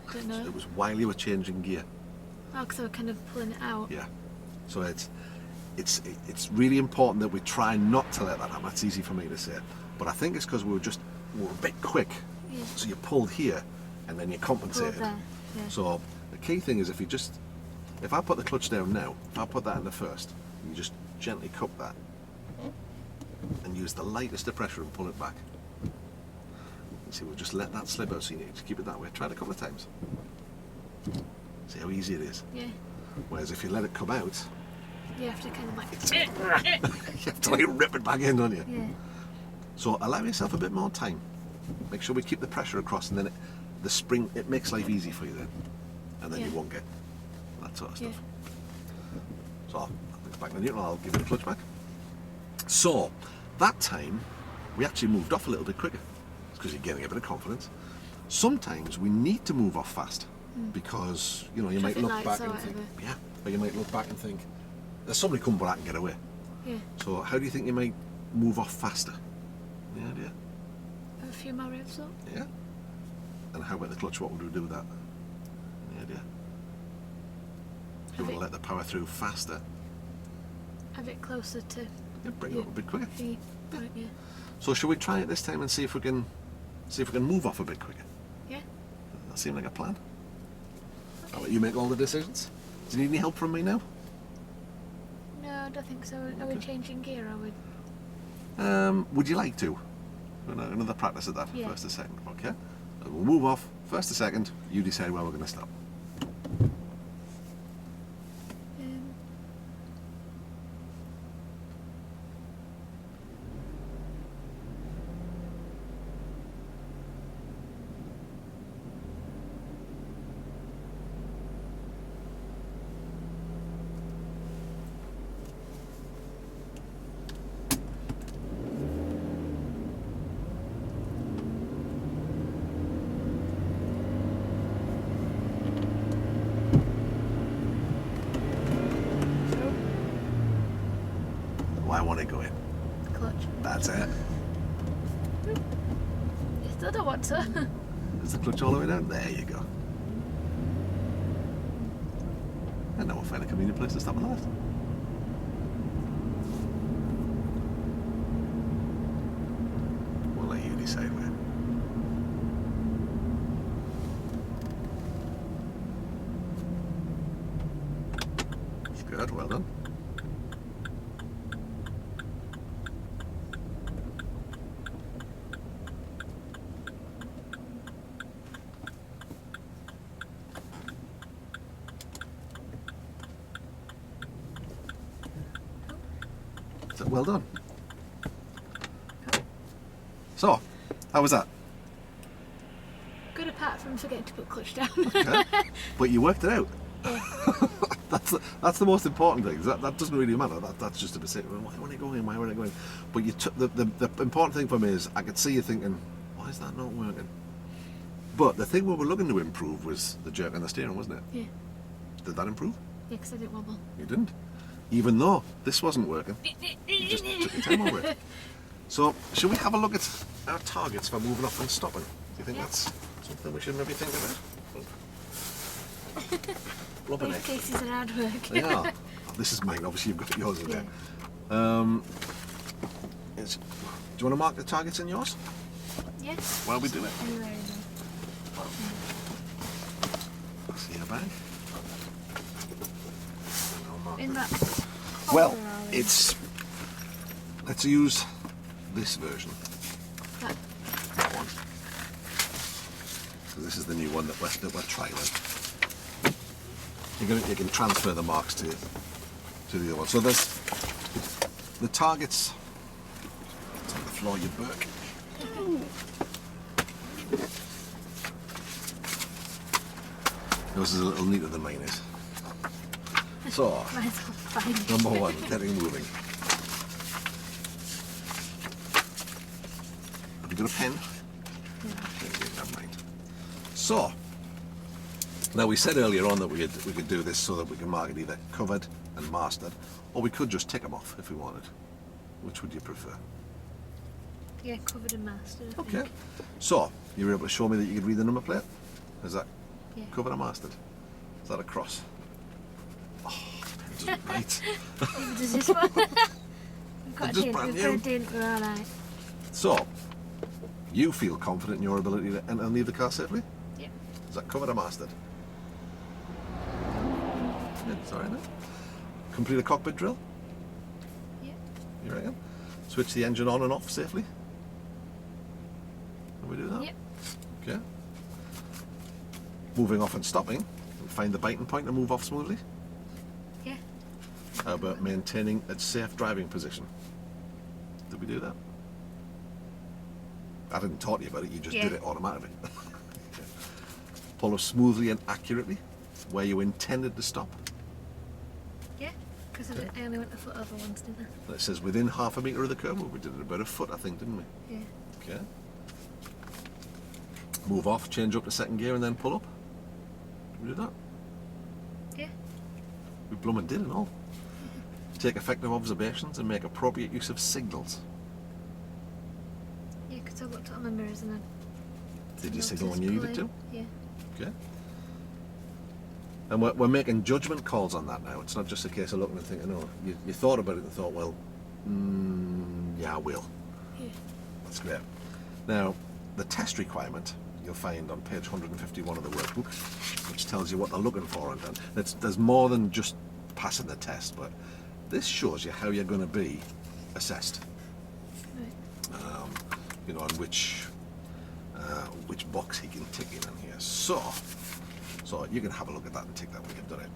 I don't know. It was while you were changing gear. Oh, because I was kind of pulling it out. Yeah. So it's really important that we try not to let that happen. It's easy for me to say, but I think it's because we were a bit quick. Yeah. So you pulled here, and then you compensated. Pulled there. Yeah. So the key thing is if I put the clutch down now, if I put that in the first, you just gently cup that, and use the lightest of pressure and pull it back. See, we'll just let that slip out, so you need to keep it that way. Try it a couple of times. See how easy it is. Yeah. Whereas if you let it come out, You have to kind of like... you have to like rip it back in, don't you? Yeah. So allow yourself a bit more time. Make sure we keep the pressure across, and then the spring, it makes life easy for you then. And then Yeah. you won't get that sort of stuff. Yeah. So I'll put it back in neutral, I'll give it a clutch back. So that time, we actually moved off a little bit quicker. It's because you're getting a bit of confidence. Sometimes we need to move off fast because, you know, you might Traffic look lights back or and think, whatever. yeah, or you might look back and think, there's somebody coming, but I can get away. Yeah. So how do you think you might move off faster? Any idea? Have a few more revs up. Yeah. And how about the clutch? What would we do with that? Any idea? If you want to let the power through faster, Have it closer to bring it up a bit quicker. the point, yeah. So shall we try it this time and see if we can move off a bit quicker? Yeah. That seem like a plan. I'll let you make all the decisions. Do you need any help from me now? No, I don't think so. Are we changing gear? Are we? Would you like to? Another practice of that, Yeah. first to second, okay? So we'll move off, first to second, you decide where we're going to stop. I want to go in. Clutch. That's it. You still don't want to. Is the clutch all the way down? There you go. And now we'll find a convenient place to stop on the left. We'll let you decide where. Good, well done. Well done. So, how was that? Good apart from forgetting to put clutch down. Okay. But you worked it out. That's the most important thing. That doesn't really matter. That's just a mistake. Why were I going? Why were I going? But you took the important thing for me is I could see you thinking, why is that not working? But the thing we were looking to improve was the jerk on the steering, wasn't it? Yeah. Did that improve? Yeah, because I didn't wobble. You didn't. Even though this wasn't working. You just took your time over it. So, should we have a look at our targets for moving off and stopping? Do you think that's something we should maybe think about? Blubberneck. Both cases are hard work. They are. Oh, this is mine, obviously you've got yours in there. Yeah. Do you want to mark the targets in yours? Yes. While we do it. Anywhere in there. See your bag. And I'll mark In it. that. Well, folder, are we? let's use this version. That. That one. So this is the new one that we're trialing. You can transfer the marks to the other one. So there's the targets. It's on the floor, you burk. Yours is a little neater than mine is. So, Mine's all fine. number one, getting moving. Have you got a pen? Never mind. So, now we said earlier on that we could do this so that we can mark it either covered and mastered, or we could just tick them off if we wanted. Which would you prefer? Yeah, covered and mastered. I Okay. think. So, you were able to show me that you could read the number plate? Is that Yeah. covered or mastered? Is that a cross? Oh, pen's just right. Even does this one. We've got a Just dent. brand We've got a new. dent. We're all right. So, you feel confident in your ability to enter and leave the car safely? Yeah. Is that covered or mastered? Yeah, it's alright then. Complete a cockpit drill? Yeah. You reckon? Switch the engine on and off safely? Can we do that? Yep. Okay. Moving off and stopping. Find the biting point and move off smoothly. Yeah. How about maintaining a safe driving position? Did we do that? I didn't talk to you about it, you just Yeah. did it automatically. Okay. Pull off smoothly and accurately where you intended to stop. Yeah. Because Okay. I only went a foot over once, didn't I? And it says within half a metre of the curb. Well, we did it about a foot, I think, didn't we? Yeah. Okay. Move off, change up to second gear and then pull up. Did we do that? Yeah. We blooming did and all. Take effective observations and make appropriate use of signals. Yeah, because I looked at my mirrors and I. Did you noticed signal when you needed to? pulling. Yeah. Okay. And we're making judgment calls on that now. It's not just a case of looking and thinking, oh, you thought about it and thought, well, yeah, I will. Yeah. That's great. Now, the test requirement you'll find on page 151 of the workbook, which tells you what they're looking for. And there's more than just passing the test, but this shows you how you're going to be assessed. Right. You know, and which box he can tick in here. So you can have a look at that and tick that when you've done it.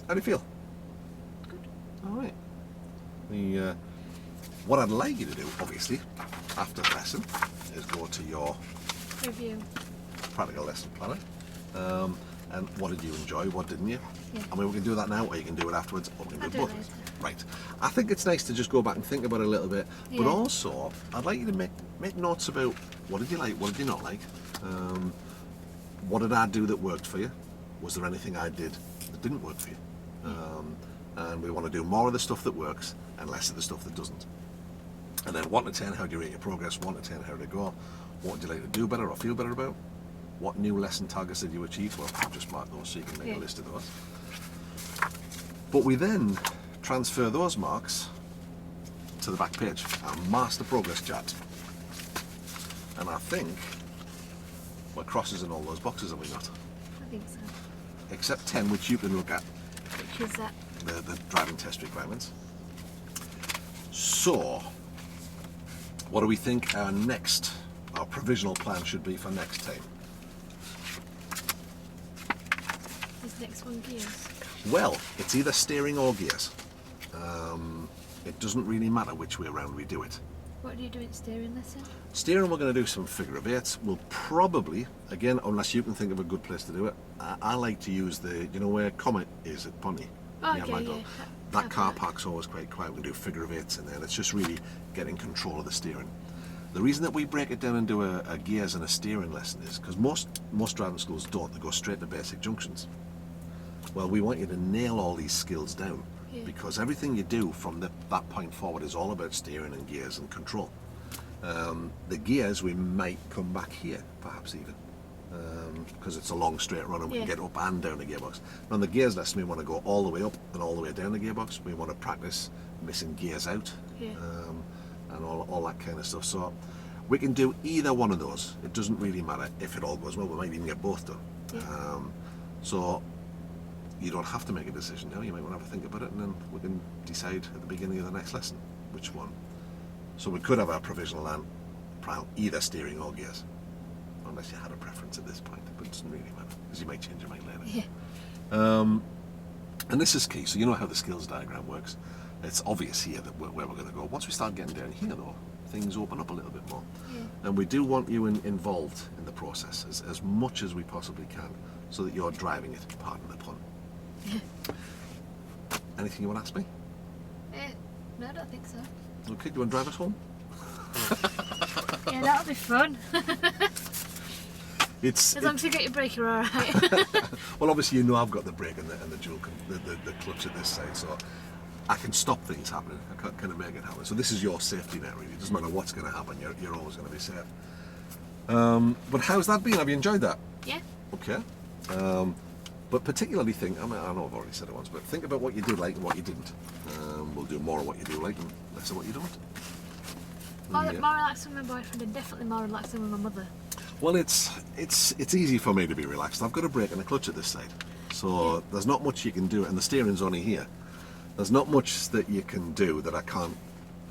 How do you feel? Good. All right. What I'd like you to do, obviously, after the lesson, is go to your Review. practical lesson planner. And what did you enjoy? What didn't you? Yeah. I mean, we can do that now, or you can do it afterwards, or we can I'll do do both. it of us. later. Right. I think it's nice to just go back and think about it a little bit, but Yeah. also I'd like you to make notes about what did you like, what did you not like, what did I do that worked for you? Was there anything I did that didn't work for you? And we want to do more of the stuff that works and less of the stuff that doesn't. And then 1 to 10, how do you rate your progress? 1 to 10, how did it go? What would you like to do better or feel better about? What new lesson targets did you achieve? Well, I've just marked those so you can make Yeah. a list of those. But we then transfer those marks to the back page, our master progress chart. And I think we're crosses in all those boxes, are we not? I think so. Except 10, which you can look at, Which is that? the driving test requirements. So, what do we think our provisional plan should be for next time? Is next one gears? Well, it's either steering or gears. It doesn't really matter which way around we do it. What do you do in steering lesson? Steering, we're going to do some figure of eights. We'll probably, again, unless you can think of a good place to do it, I like to use you know where Comet is at Ponty? Oh, Yeah, okay, my yeah. dog. That car park's always quite quiet. We do figure of eights in there. It's just really getting control of the steering. The reason that we break it down and do a gears and a steering lesson is because most driving schools don't. They go straight to basic junctions. Well, we want you to nail all these skills down, Yeah. because everything you do from that point forward is all about steering and gears and control. The gears, we might come back here, perhaps even, because it's a long straight run and we can Yeah. get up and down the gearbox. And on the gears lesson, we want to go all the way up and all the way down the gearbox. We want to practice missing gears out, Yeah. and all that kind of stuff. So we can do either one of those. It doesn't really matter. If it all goes well, we might even get both done. Yeah. So you don't have to make a decision now. You might want to have a think about it, and then we can decide at the beginning of the next lesson which one. So we could have our provisional plan either steering or gears, unless you had a preference at this point, but it doesn't really matter because you might change your mind later. Yeah. And this is key. So you know how the skills diagram works. It's obvious here that where we're going to go. Once we start getting down here, though, things open up a little bit more. Yeah. And we do want you involved in the process as much as we possibly can, so that you're driving it, pardon the pun. Anything you want to ask me? No, I don't think so. Okay, do you want to drive us home? Yeah, that'll be fun. As long as you get your brake, you're alright. Well, obviously you know I've got the brake and the dual, the clutch at this side, so I can stop things happening. I can kind of make it happen. So this is your safety net, really. It doesn't matter what's going to happen. You're always going to be safe. But how's that been? Have you enjoyed that? Yeah. Okay. But particularly I know I've already said it once, but think about what you did like and what you didn't. We'll do more of what you do like and less of what you don't. More relaxing with my boyfriend and definitely more relaxing with my mother. Well, it's easy for me to be relaxed. I've got a brake and a clutch at this side, so there's not much you can do, and the steering's only here. There's not much that you can do that I can't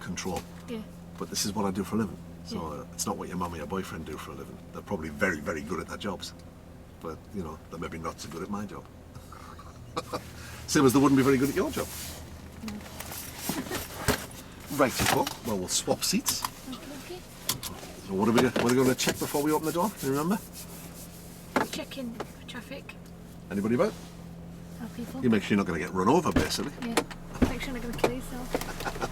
control. Yeah. But this is what I do for a living, so it's not what your mum or your boyfriend do for a living. They're probably very, very good at their jobs, but you know, they're maybe not so good at my job. Same as they wouldn't be very good at your job. No. Right, well, we'll swap seats. Okay. So what are we going to check before we open the door? Do you remember? Checking for traffic. Anybody about? How people. You make sure you're not going to get run over, basically. Yeah. Make sure you're not going to kill yourself.